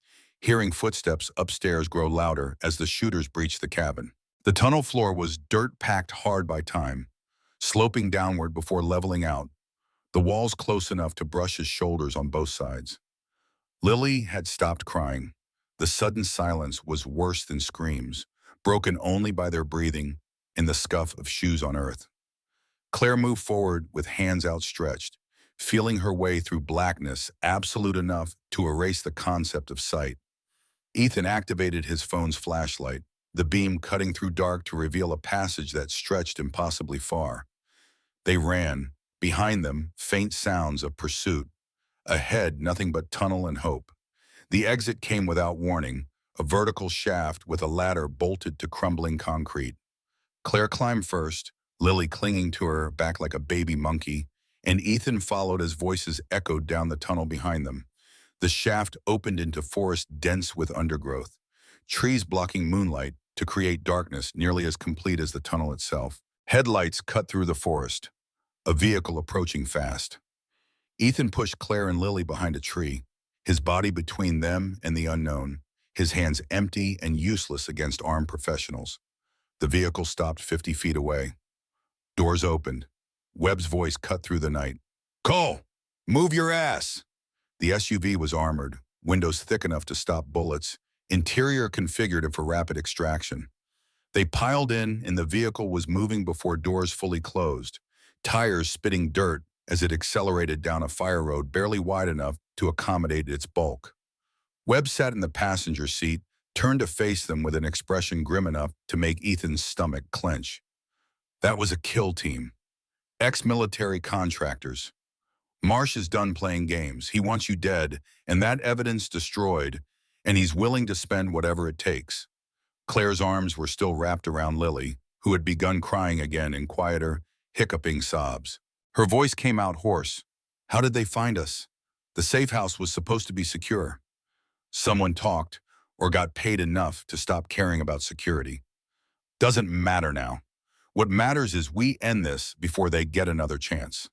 hearing footsteps upstairs grow louder as the shooters breached the cabin. The tunnel floor was dirt-packed hard by time, sloping downward before leveling out, the walls close enough to brush his shoulders on both sides. Lily had stopped crying. The sudden silence was worse than screams, broken only by their breathing and the scuff of shoes on earth. Claire moved forward with hands outstretched, feeling her way through blackness absolute enough to erase the concept of sight. Ethan activated his phone's flashlight, the beam cutting through dark to reveal a passage that stretched impossibly far. They ran. Behind them, faint sounds of pursuit. Ahead, nothing but tunnel and hope. The exit came without warning, a vertical shaft with a ladder bolted to crumbling concrete. Claire climbed first, Lily clinging to her back like a baby monkey, and Ethan followed as voices echoed down the tunnel behind them. The shaft opened into forest dense with undergrowth, trees blocking moonlight to create darkness nearly as complete as the tunnel itself. Headlights cut through the forest, a vehicle approaching fast. Ethan pushed Claire and Lily behind a tree, his body between them and the unknown, his hands empty and useless against armed professionals. The vehicle stopped 50 feet away. Doors opened. Webb's voice cut through the night. "Cole, move your ass!" The SUV was armored, windows thick enough to stop bullets, interior configured for rapid extraction. They piled in, and the vehicle was moving before doors fully closed, tires spitting dirt as it accelerated down a fire road barely wide enough to accommodate its bulk. Webb sat in the passenger seat, turned to face them with an expression grim enough to make Ethan's stomach clench. That was a kill team. Ex-military contractors. Marsh is done playing games. He wants you dead, and that evidence destroyed, and he's willing to spend whatever it takes. Claire's arms were still wrapped around Lily, who had begun crying again in quieter, hiccuping sobs. Her voice came out hoarse. "How did they find us? The safe house was supposed to be secure." Someone talked, or got paid enough to stop caring about security. Doesn't matter now. What matters is we end this before they get another chance.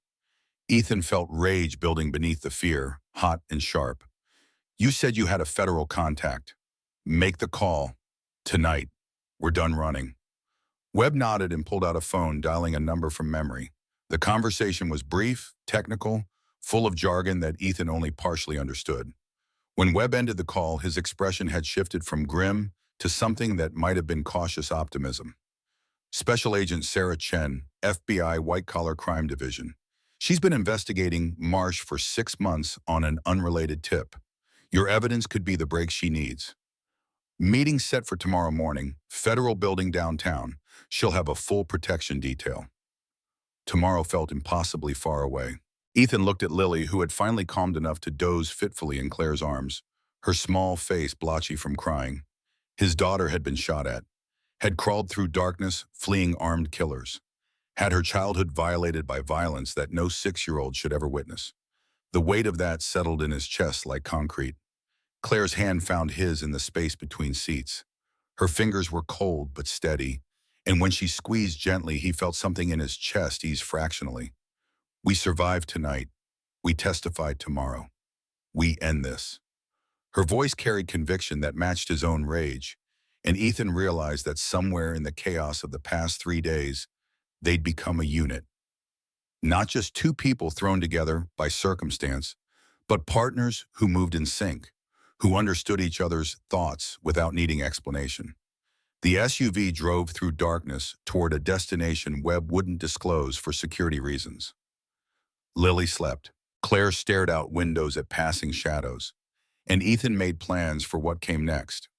Ethan felt rage building beneath the fear, hot and sharp. "You said you had a federal contact. Make the call. Tonight. We're done running." Webb nodded and pulled out a phone, dialing a number from memory. The conversation was brief, technical, full of jargon that Ethan only partially understood. When Webb ended the call, his expression had shifted from grim to something that might have been cautious optimism. "Special Agent Sarah Chen, FBI White Collar Crime Division. She's been investigating Marsh for 6 months on an unrelated tip. Your evidence could be the break she needs. Meeting set for tomorrow morning, federal building downtown. She'll have a full protection detail." Tomorrow felt impossibly far away. Ethan looked at Lily, who had finally calmed enough to doze fitfully in Claire's arms, her small face blotchy from crying. His daughter had been shot at, had crawled through darkness, fleeing armed killers, had her childhood violated by violence that no 6-year-old should ever witness. The weight of that settled in his chest like concrete. Claire's hand found his in the space between seats. Her fingers were cold but steady, and when she squeezed gently, he felt something in his chest ease fractionally. We survived tonight. We testify tomorrow. We end this. Her voice carried conviction that matched his own rage, and Ethan realized that somewhere in the chaos of the past 3 days, they'd become a unit. Not just two people thrown together by circumstance, but partners who moved in sync, who understood each other's thoughts without needing explanation. The SUV drove through darkness toward a destination Webb wouldn't disclose for security reasons. Lily slept. Claire stared out windows at passing shadows, and Ethan made plans for what came next.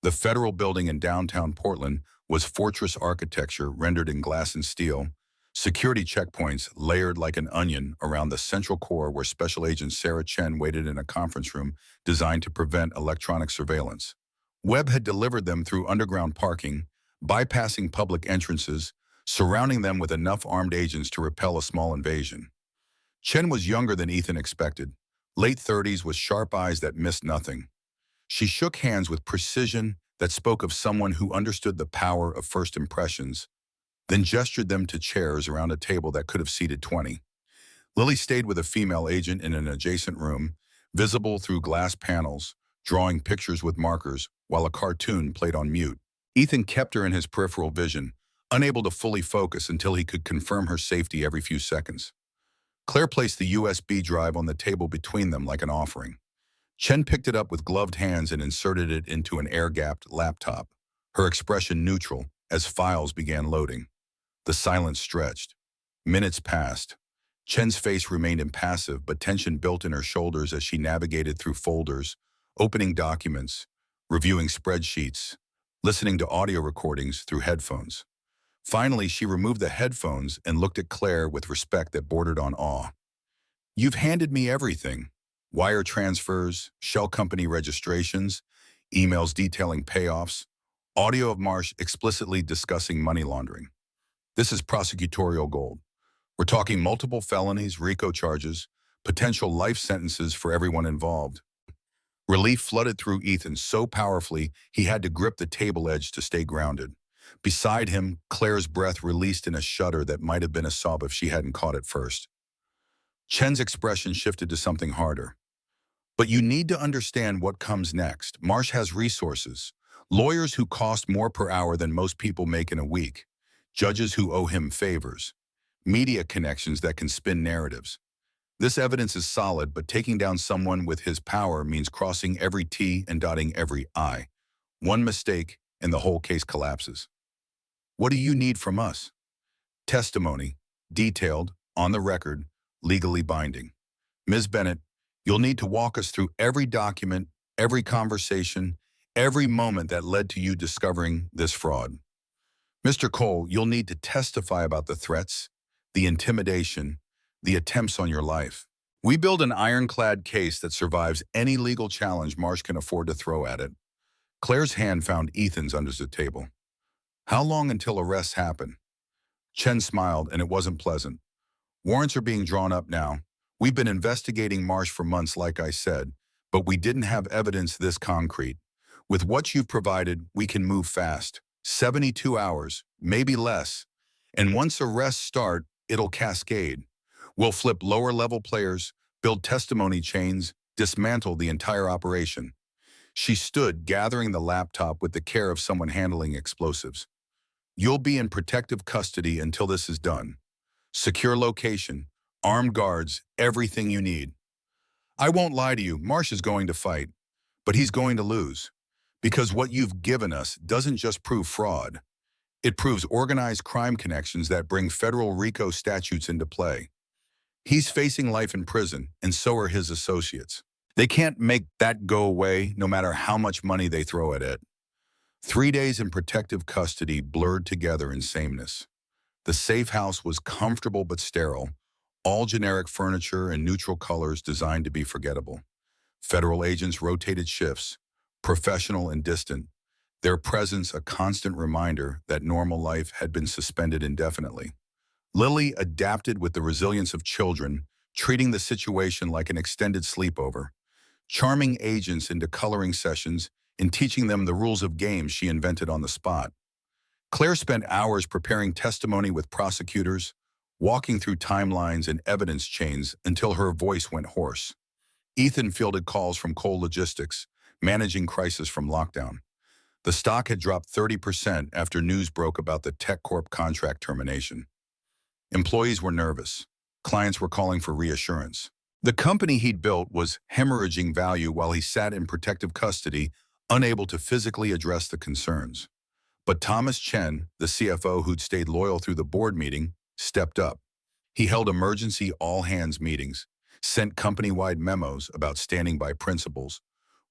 The federal building in downtown Portland was fortress architecture rendered in glass and steel, security checkpoints layered like an onion around the central core where Special Agent Sarah Chen waited in a conference room designed to prevent electronic surveillance. Webb had delivered them through underground parking, bypassing public entrances, surrounding them with enough armed agents to repel a small invasion. Chen was younger than Ethan expected, late 30s with sharp eyes that missed nothing. She shook hands with precision that spoke of someone who understood the power of first impressions, then gestured them to chairs around a table that could have seated 20. Lily stayed with a female agent in an adjacent room, visible through glass panels, drawing pictures with markers while a cartoon played on mute. Ethan kept her in his peripheral vision, unable to fully focus until he could confirm her safety every few seconds. Claire placed the USB drive on the table between them like an offering. Chen picked it up with gloved hands and inserted it into an air-gapped laptop, her expression neutral as files began loading. The silence stretched. Minutes passed. Chen's face remained impassive, but tension built in her shoulders as she navigated through folders, opening documents, reviewing spreadsheets, listening to audio recordings through headphones. Finally, she removed the headphones and looked at Claire with respect that bordered on awe. "You've handed me everything. Wire transfers, shell company registrations, emails detailing payoffs, audio of Marsh explicitly discussing money laundering. This is prosecutorial gold. We're talking multiple felonies, RICO charges, potential life sentences for everyone involved." Relief flooded through Ethan so powerfully he had to grip the table edge to stay grounded. Beside him, Claire's breath released in a shudder that might have been a sob if she hadn't caught it first. Chen's expression shifted to something harder. "But you need to understand what comes next. Marsh has resources, lawyers who cost more per hour than most people make in a week, judges who owe him favors, media connections that can spin narratives. This evidence is solid, but taking down someone with his power means crossing every T and dotting every I. One mistake, and the whole case collapses. What do you need from us? Testimony, detailed, on the record, legally binding. Ms. Bennett, you'll need to walk us through every document, every conversation, every moment that led to you discovering this fraud. Mr. Cole, you'll need to testify about the threats, the intimidation, the attempts on your life. We build an ironclad case that survives any legal challenge Marsh can afford to throw at it." Claire's hand found Ethan's under the table. "How long until arrests happen?" Chen smiled, and it wasn't pleasant. "Warrants are being drawn up now. We've been investigating Marsh for months, like I said, but we didn't have evidence this concrete. With what you've provided, we can move fast. 72 hours, maybe less. And once arrests start, it'll cascade. We'll flip lower-level players, build testimony chains, dismantle the entire operation." She stood, gathering the laptop with the care of someone handling explosives. "You'll be in protective custody until this is done. Secure location, armed guards, everything you need. I won't lie to you, Marsh is going to fight, but he's going to lose. Because what you've given us doesn't just prove fraud. It proves organized crime connections that bring federal RICO statutes into play. He's facing life in prison, and so are his associates. They can't make that go away no matter how much money they throw at it." 3 days in protective custody blurred together in sameness. The safe house was comfortable but sterile, all generic furniture and neutral colors designed to be forgettable. Federal agents rotated shifts, professional and distant, their presence a constant reminder that normal life had been suspended indefinitely. Lily adapted with the resilience of children, treating the situation like an extended sleepover, charming agents into coloring sessions and teaching them the rules of games she invented on the spot. Claire spent hours preparing testimony with prosecutors, walking through timelines and evidence chains until her voice went hoarse. Ethan fielded calls from Cole Logistics, managing crisis from lockdown. The stock had dropped 30% after news broke about the TechCorp contract termination. Employees were nervous. Clients were calling for reassurance. The company he'd built was hemorrhaging value while he sat in protective custody, unable to physically address the concerns. But Thomas Chen, the CFO who'd stayed loyal through the board meeting, stepped up. He held emergency all-hands meetings, sent company-wide memos about standing by principles,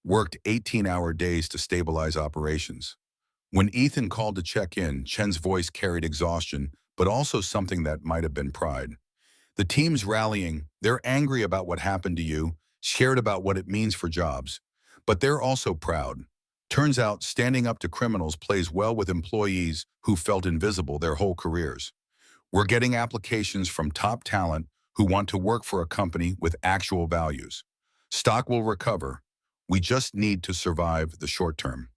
worked 18-hour days to stabilize operations. When Ethan called to check in, Chen's voice carried exhaustion, but also something that might have been pride. "The team's rallying. They're angry about what happened to you, scared about what it means for jobs. But they're also proud. Turns out standing up to criminals plays well with employees who felt invisible their whole careers. We're getting applications from top talent who want to work for a company with actual values. Stock will recover. We just need to survive the short term.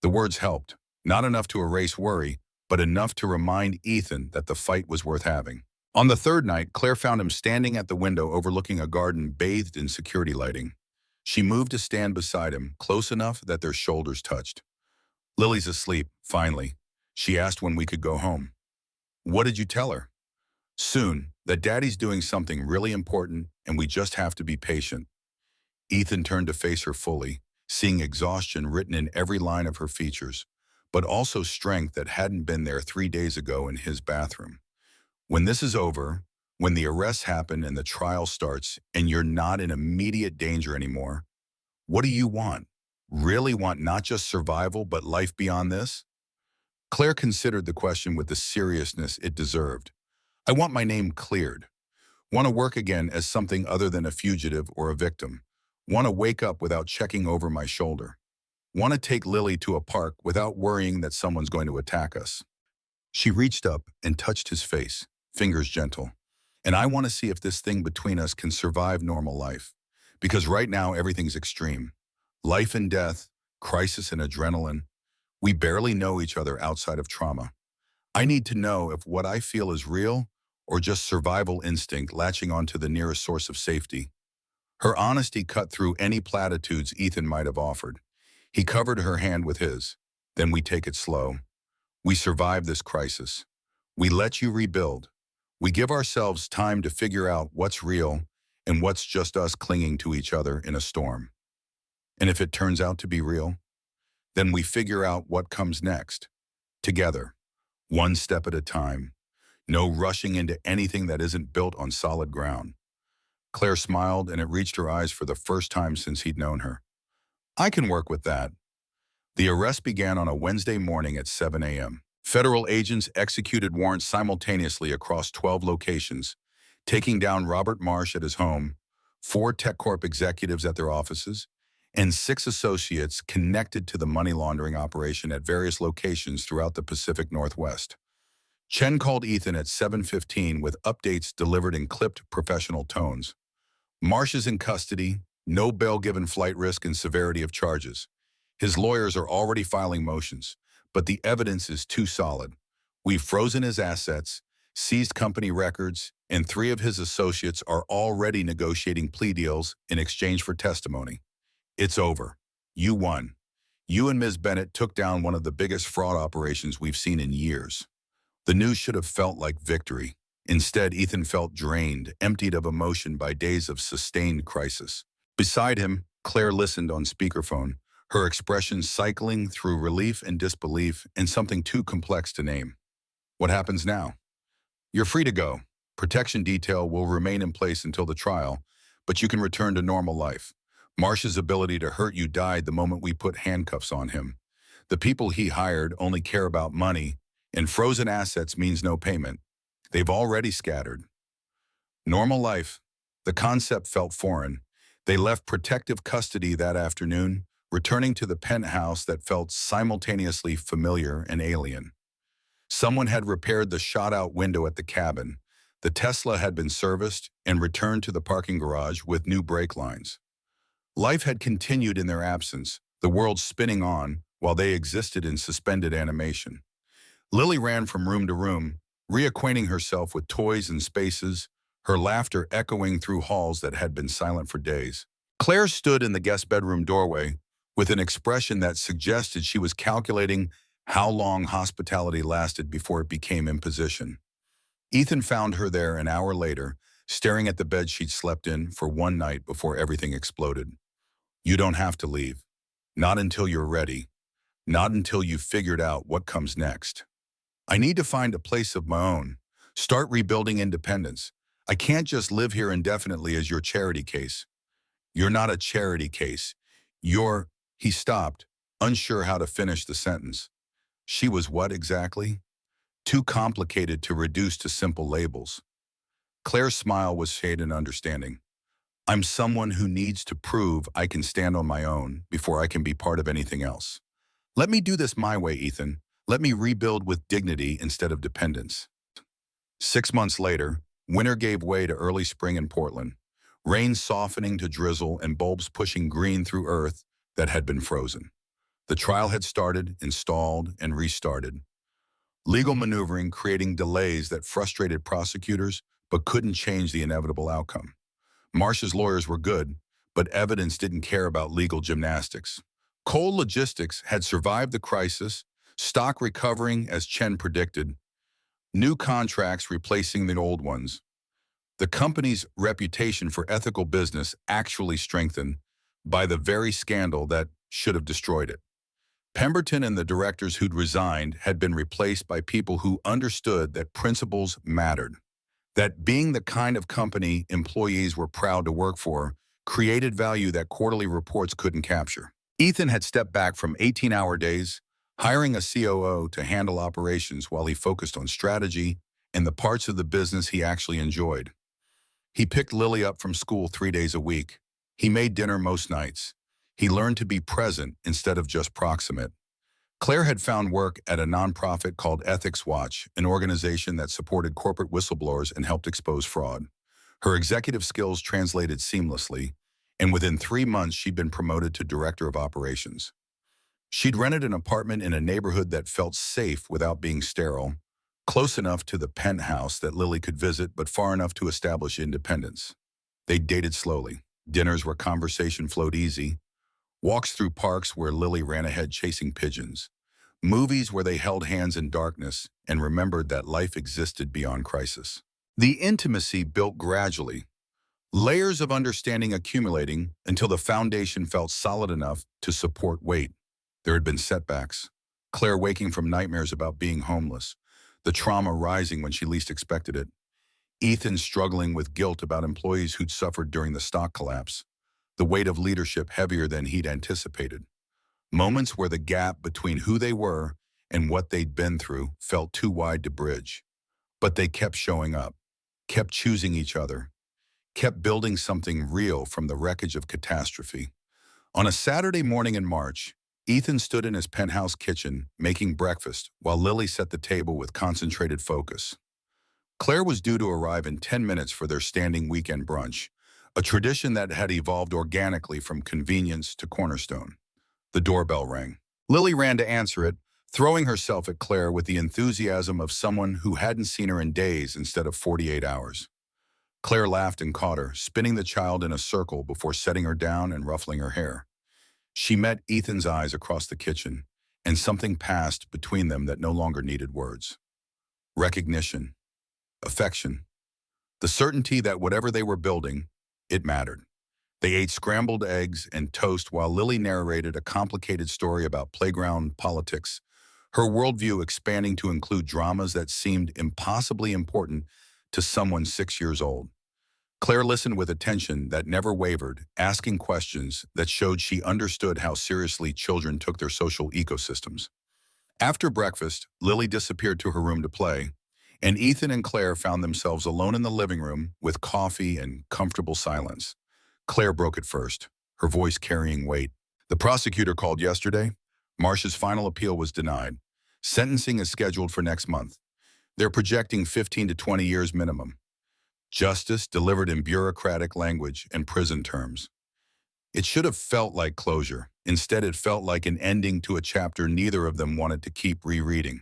The words helped, not enough to erase worry, but enough to remind Ethan that the fight was worth having. On the third night, Claire found him standing at the window overlooking a garden bathed in security lighting. She moved to stand beside him, close enough that their shoulders touched. "Lily's asleep, finally." She asked when we could go home. "What did you tell her?" "Soon, that Daddy's doing something really important and we just have to be patient." Ethan turned to face her fully, seeing exhaustion written in every line of her features, but also strength that hadn't been there 3 days ago in his bathroom. "When this is over, when the arrests happen and the trial starts and you're not in immediate danger anymore, what do you want? Really want not just survival but life beyond this?" Claire considered the question with the seriousness it deserved. "I want my name cleared. Want to work again as something other than a fugitive or a victim. Want to wake up without checking over my shoulder. Want to take Lily to a park without worrying that someone's going to attack us." She reached up and touched his face, fingers gentle. "And I want to see if this thing between us can survive normal life. Because right now everything's extreme. Life and death, crisis and adrenaline. We barely know each other outside of trauma. I need to know if what I feel is real or just survival instinct latching onto the nearest source of safety." Her honesty cut through any platitudes Ethan might have offered. He covered her hand with his. "Then we take it slow. We survive this crisis. We let you rebuild. We give ourselves time to figure out what's real and what's just us clinging to each other in a storm. And if it turns out to be real, then we figure out what comes next. Together, one step at a time. No rushing into anything that isn't built on solid ground." Claire smiled, and it reached her eyes for the first time since he'd known her. "I can work with that." The arrest began on a Wednesday morning at 7 a.m. Federal agents executed warrants simultaneously across 12 locations, taking down Robert Marsh at his home, 4 TechCorp executives at their offices, and 6 associates connected to the money laundering operation at various locations throughout the Pacific Northwest. Chen called Ethan at 7:15 with updates delivered in clipped professional tones. "Marsh is in custody, no bail given, flight risk and severity of charges. His lawyers are already filing motions, but the evidence is too solid. We've frozen his assets, seized company records, and 3 of his associates are already negotiating plea deals in exchange for testimony. It's over. You won. You and Ms. Bennett took down one of the biggest fraud operations we've seen in years." The news should have felt like victory. Instead, Ethan felt drained, emptied of emotion by days of sustained crisis. Beside him, Claire listened on speakerphone, her expression cycling through relief and disbelief and something too complex to name. "What happens now?" "You're free to go. Protection detail will remain in place until the trial, but you can return to normal life. Marsh's ability to hurt you died the moment we put handcuffs on him. The people he hired only care about money, and frozen assets means no payment. They've already scattered." Normal life. The concept felt foreign. They left protective custody that afternoon, returning to the penthouse that felt simultaneously familiar and alien. Someone had repaired the shot-out window at the cabin. The Tesla had been serviced and returned to the parking garage with new brake lines. Life had continued in their absence, the world spinning on while they existed in suspended animation. Lily ran from room to room, reacquainting herself with toys and spaces, her laughter echoing through halls that had been silent for days. Claire stood in the guest bedroom doorway with an expression that suggested she was calculating how long hospitality lasted before it became imposition. Ethan found her there an hour later, staring at the bed she'd slept in for one night before everything exploded. "You don't have to leave. Not until you're ready. Not until you've figured out what comes next. I need to find a place of my own. Start rebuilding independence. I can't just live here indefinitely as your charity case." "You're not a charity case. You're—" He stopped, unsure how to finish the sentence. She was what exactly? Too complicated to reduce to simple labels. Claire's smile was shade and understanding. "I'm someone who needs to prove I can stand on my own before I can be part of anything else. Let me do this my way, Ethan. Let me rebuild with dignity instead of dependence." 6 months later, Winter gave way to early spring in Portland, rain softening to drizzle and bulbs pushing green through earth that had been frozen. The trial had started, installed, and restarted. Legal maneuvering creating delays that frustrated prosecutors but couldn't change the inevitable outcome. Marsh's lawyers were good, but evidence didn't care about legal gymnastics. Coal Logistics had survived the crisis, stock recovering as Chen predicted, new contracts replacing the old ones. The company's reputation for ethical business actually strengthened by the very scandal that should have destroyed it. Pemberton and the directors who'd resigned had been replaced by people who understood that principles mattered, that being the kind of company employees were proud to work for created value that quarterly reports couldn't capture. Ethan had stepped back from 18-hour days, hiring a COO to handle operations while he focused on strategy and the parts of the business he actually enjoyed. He picked Lily up from school 3 days a week. He made dinner most nights. He learned to be present instead of just proximate. Claire had found work at a nonprofit called Ethics Watch, an organization that supported corporate whistleblowers and helped expose fraud. Her executive skills translated seamlessly, and within 3 months she'd been promoted to director of operations. She'd rented an apartment in a neighborhood that felt safe without being sterile, close enough to the penthouse that Lily could visit but far enough to establish independence. They dated slowly. Dinners where conversation flowed easy, walks through parks where Lily ran ahead chasing pigeons, movies where they held hands in darkness and remembered that life existed beyond crisis. The intimacy built gradually, layers of understanding accumulating until the foundation felt solid enough to support weight. There had been setbacks, Claire waking from nightmares about being homeless, the trauma rising when she least expected it, Ethan struggling with guilt about employees who'd suffered during the stock collapse, the weight of leadership heavier than he'd anticipated. Moments where the gap between who they were and what they'd been through felt too wide to bridge. But they kept showing up, kept choosing each other, kept building something real from the wreckage of catastrophe. On a Saturday morning in March, Ethan stood in his penthouse kitchen making breakfast while Lily set the table with concentrated focus. Claire was due to arrive in 10 minutes for their standing weekend brunch, a tradition that had evolved organically from convenience to cornerstone. The doorbell rang. Lily ran to answer it, throwing herself at Claire with the enthusiasm of someone who hadn't seen her in days instead of 48 hours. Claire laughed and caught her, spinning the child in a circle before setting her down and ruffling her hair. She met Ethan's eyes across the kitchen, and something passed between them that no longer needed words. Recognition, affection, the certainty that whatever they were building, it mattered. They ate scrambled eggs and toast while Lily narrated a complicated story about playground politics, her worldview expanding to include dramas that seemed impossibly important to someone 6 years old. Claire listened with attention that never wavered, asking questions that showed she understood how seriously children took their social ecosystems. After breakfast, Lily disappeared to her room to play, and Ethan and Claire found themselves alone in the living room with coffee and comfortable silence. Claire broke it first, her voice carrying weight. The prosecutor called yesterday. Marsh's final appeal was denied. Sentencing is scheduled for next month. They're projecting 15 to 20 years minimum. Justice delivered in bureaucratic language and prison terms. It should have felt like closure. Instead, it felt like an ending to a chapter neither of them wanted to keep rereading.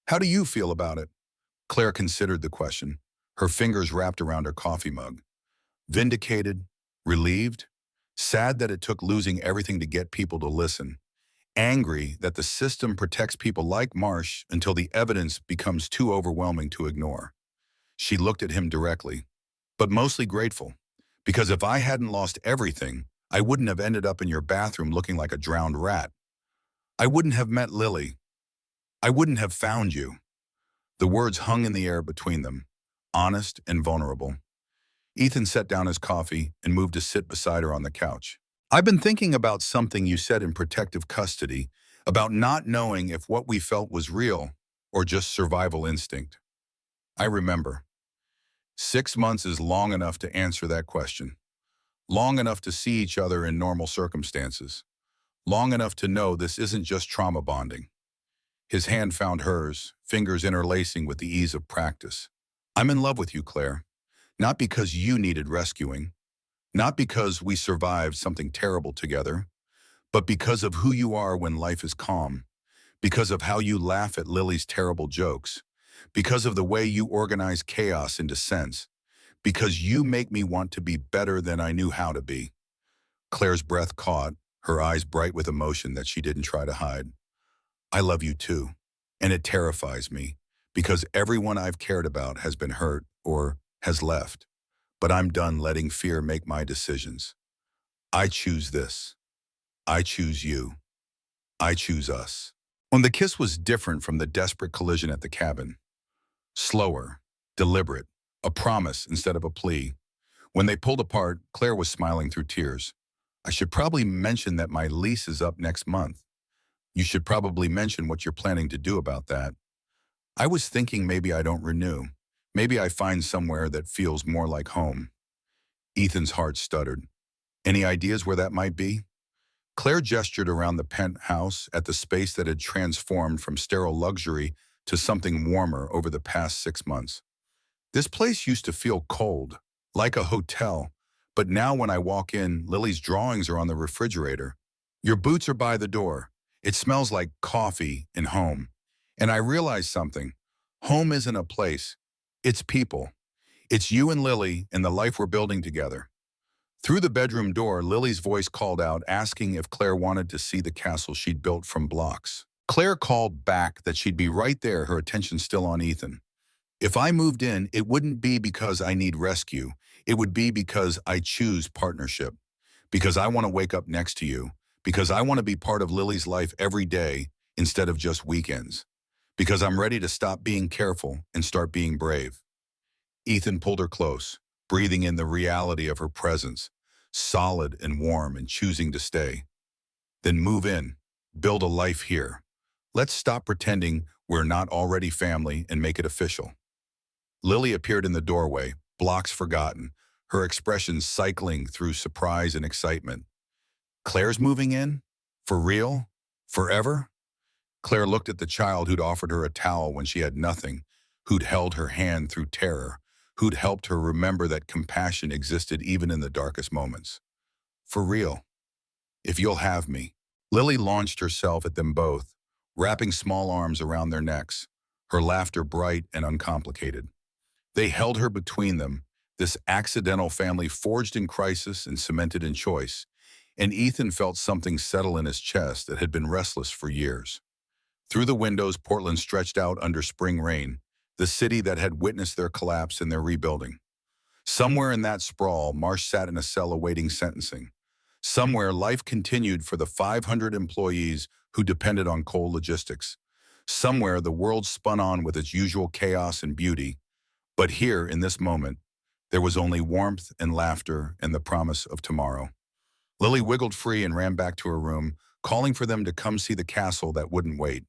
How do you feel about it? Claire considered the question, her fingers wrapped around her coffee mug. Vindicated, relieved, sad that it took losing everything to get people to listen, angry that the system protects people like Marsh until the evidence becomes too overwhelming to ignore. She looked at him directly, but mostly grateful, because if I hadn't lost everything, I wouldn't have ended up in your bathroom looking like a drowned rat. I wouldn't have met Lily. I wouldn't have found you. The words hung in the air between them, honest and vulnerable. Ethan set down his coffee and moved to sit beside her on the couch. I've been thinking about something you said in protective custody, about not knowing if what we felt was real or just survival instinct. I remember. 6 months is long enough to answer that question. Long enough to see each other in normal circumstances. Long enough to know this isn't just trauma bonding. His hand found hers, fingers interlacing with the ease of practice. I'm in love with you, Claire. Not because you needed rescuing, not because we survived something terrible together, but because of who you are when life is calm, because of how you laugh at Lily's terrible jokes, because of the way you organize chaos into sense, because you make me want to be better than I knew how to be. Claire's breath caught, her eyes bright with emotion that she didn't try to hide. I love you too, and it terrifies me, because everyone I've cared about has been hurt or has left, but I'm done letting fear make my decisions. I choose this. I choose you. I choose us. When the kiss was different from the desperate collision at the cabin. Slower, deliberate, a promise instead of a plea. When they pulled apart, Claire was smiling through tears. I should probably mention that my lease is up next month. You should probably mention what you're planning to do about that. I was thinking maybe I don't renew. Maybe I find somewhere that feels more like home. Ethan's heart stuttered. Any ideas where that might be? Claire gestured around the penthouse at the space that had transformed from sterile luxury to something warmer over the past 6 months. This place used to feel cold, like a hotel, but now when I walk in, Lily's drawings are on the refrigerator. Your boots are by the door. It smells like coffee and home. And I realize something. Home isn't a place. It's people. It's you and Lily and the life we're building together. Through the bedroom door, Lily's voice called out, asking if Claire wanted to see the castle she'd built from blocks. Claire called back that she'd be right there, her attention still on Ethan. If I moved in, it wouldn't be because I need rescue. It would be because I choose partnership. Because I want to wake up next to you. Because I want to be part of Lily's life every day instead of just weekends. Because I'm ready to stop being careful and start being brave. Ethan pulled her close, breathing in the reality of her presence, solid and warm and choosing to stay. Then move in, build a life here. Let's stop pretending we're not already family and make it official. Lily appeared in the doorway, blocks forgotten, her expression cycling through surprise and excitement. Claire's moving in? For real? Forever? Claire looked at the child who'd offered her a towel when she had nothing, who'd held her hand through terror, who'd helped her remember that compassion existed even in the darkest moments. For real. If you'll have me. Lily launched herself at them both, wrapping small arms around their necks, her laughter bright and uncomplicated. They held her between them, this accidental family forged in crisis and cemented in choice, and Ethan felt something settle in his chest that had been restless for years. Through the windows, Portland stretched out under spring rain, the city that had witnessed their collapse and their rebuilding. Somewhere in that sprawl, Marsh sat in a cell awaiting sentencing. Somewhere, life continued for the 500 employees who depended on coal logistics. Somewhere, the world spun on with its usual chaos and beauty. But here, in this moment, there was only warmth and laughter and the promise of tomorrow. Lily wiggled free and ran back to her room, calling for them to come see the castle that wouldn't wait.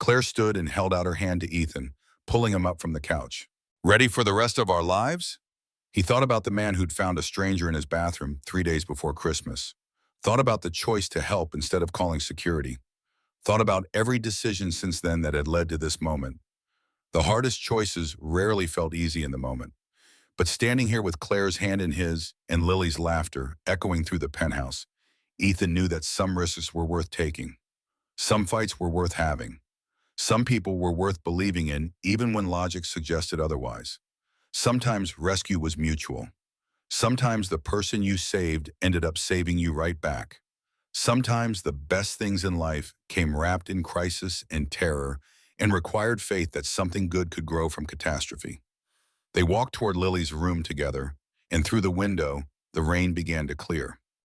Claire stood and held out her hand to Ethan, pulling him up from the couch. Ready for the rest of our lives? He thought about the man who'd found a stranger in his bathroom 3 days before Christmas. Thought about the choice to help instead of calling security. Thought about every decision since then that had led to this moment. The hardest choices rarely felt easy in the moment. But standing here with Claire's hand in his and Lily's laughter echoing through the penthouse, Ethan knew that some risks were worth taking. Some fights were worth having. Some people were worth believing in even when logic suggested otherwise. Sometimes rescue was mutual. Sometimes the person you saved ended up saving you right back. Sometimes the best things in life came wrapped in crisis and terror and required faith that something good could grow from catastrophe. They walked toward Lily's room together, and through the window, the rain began to clear.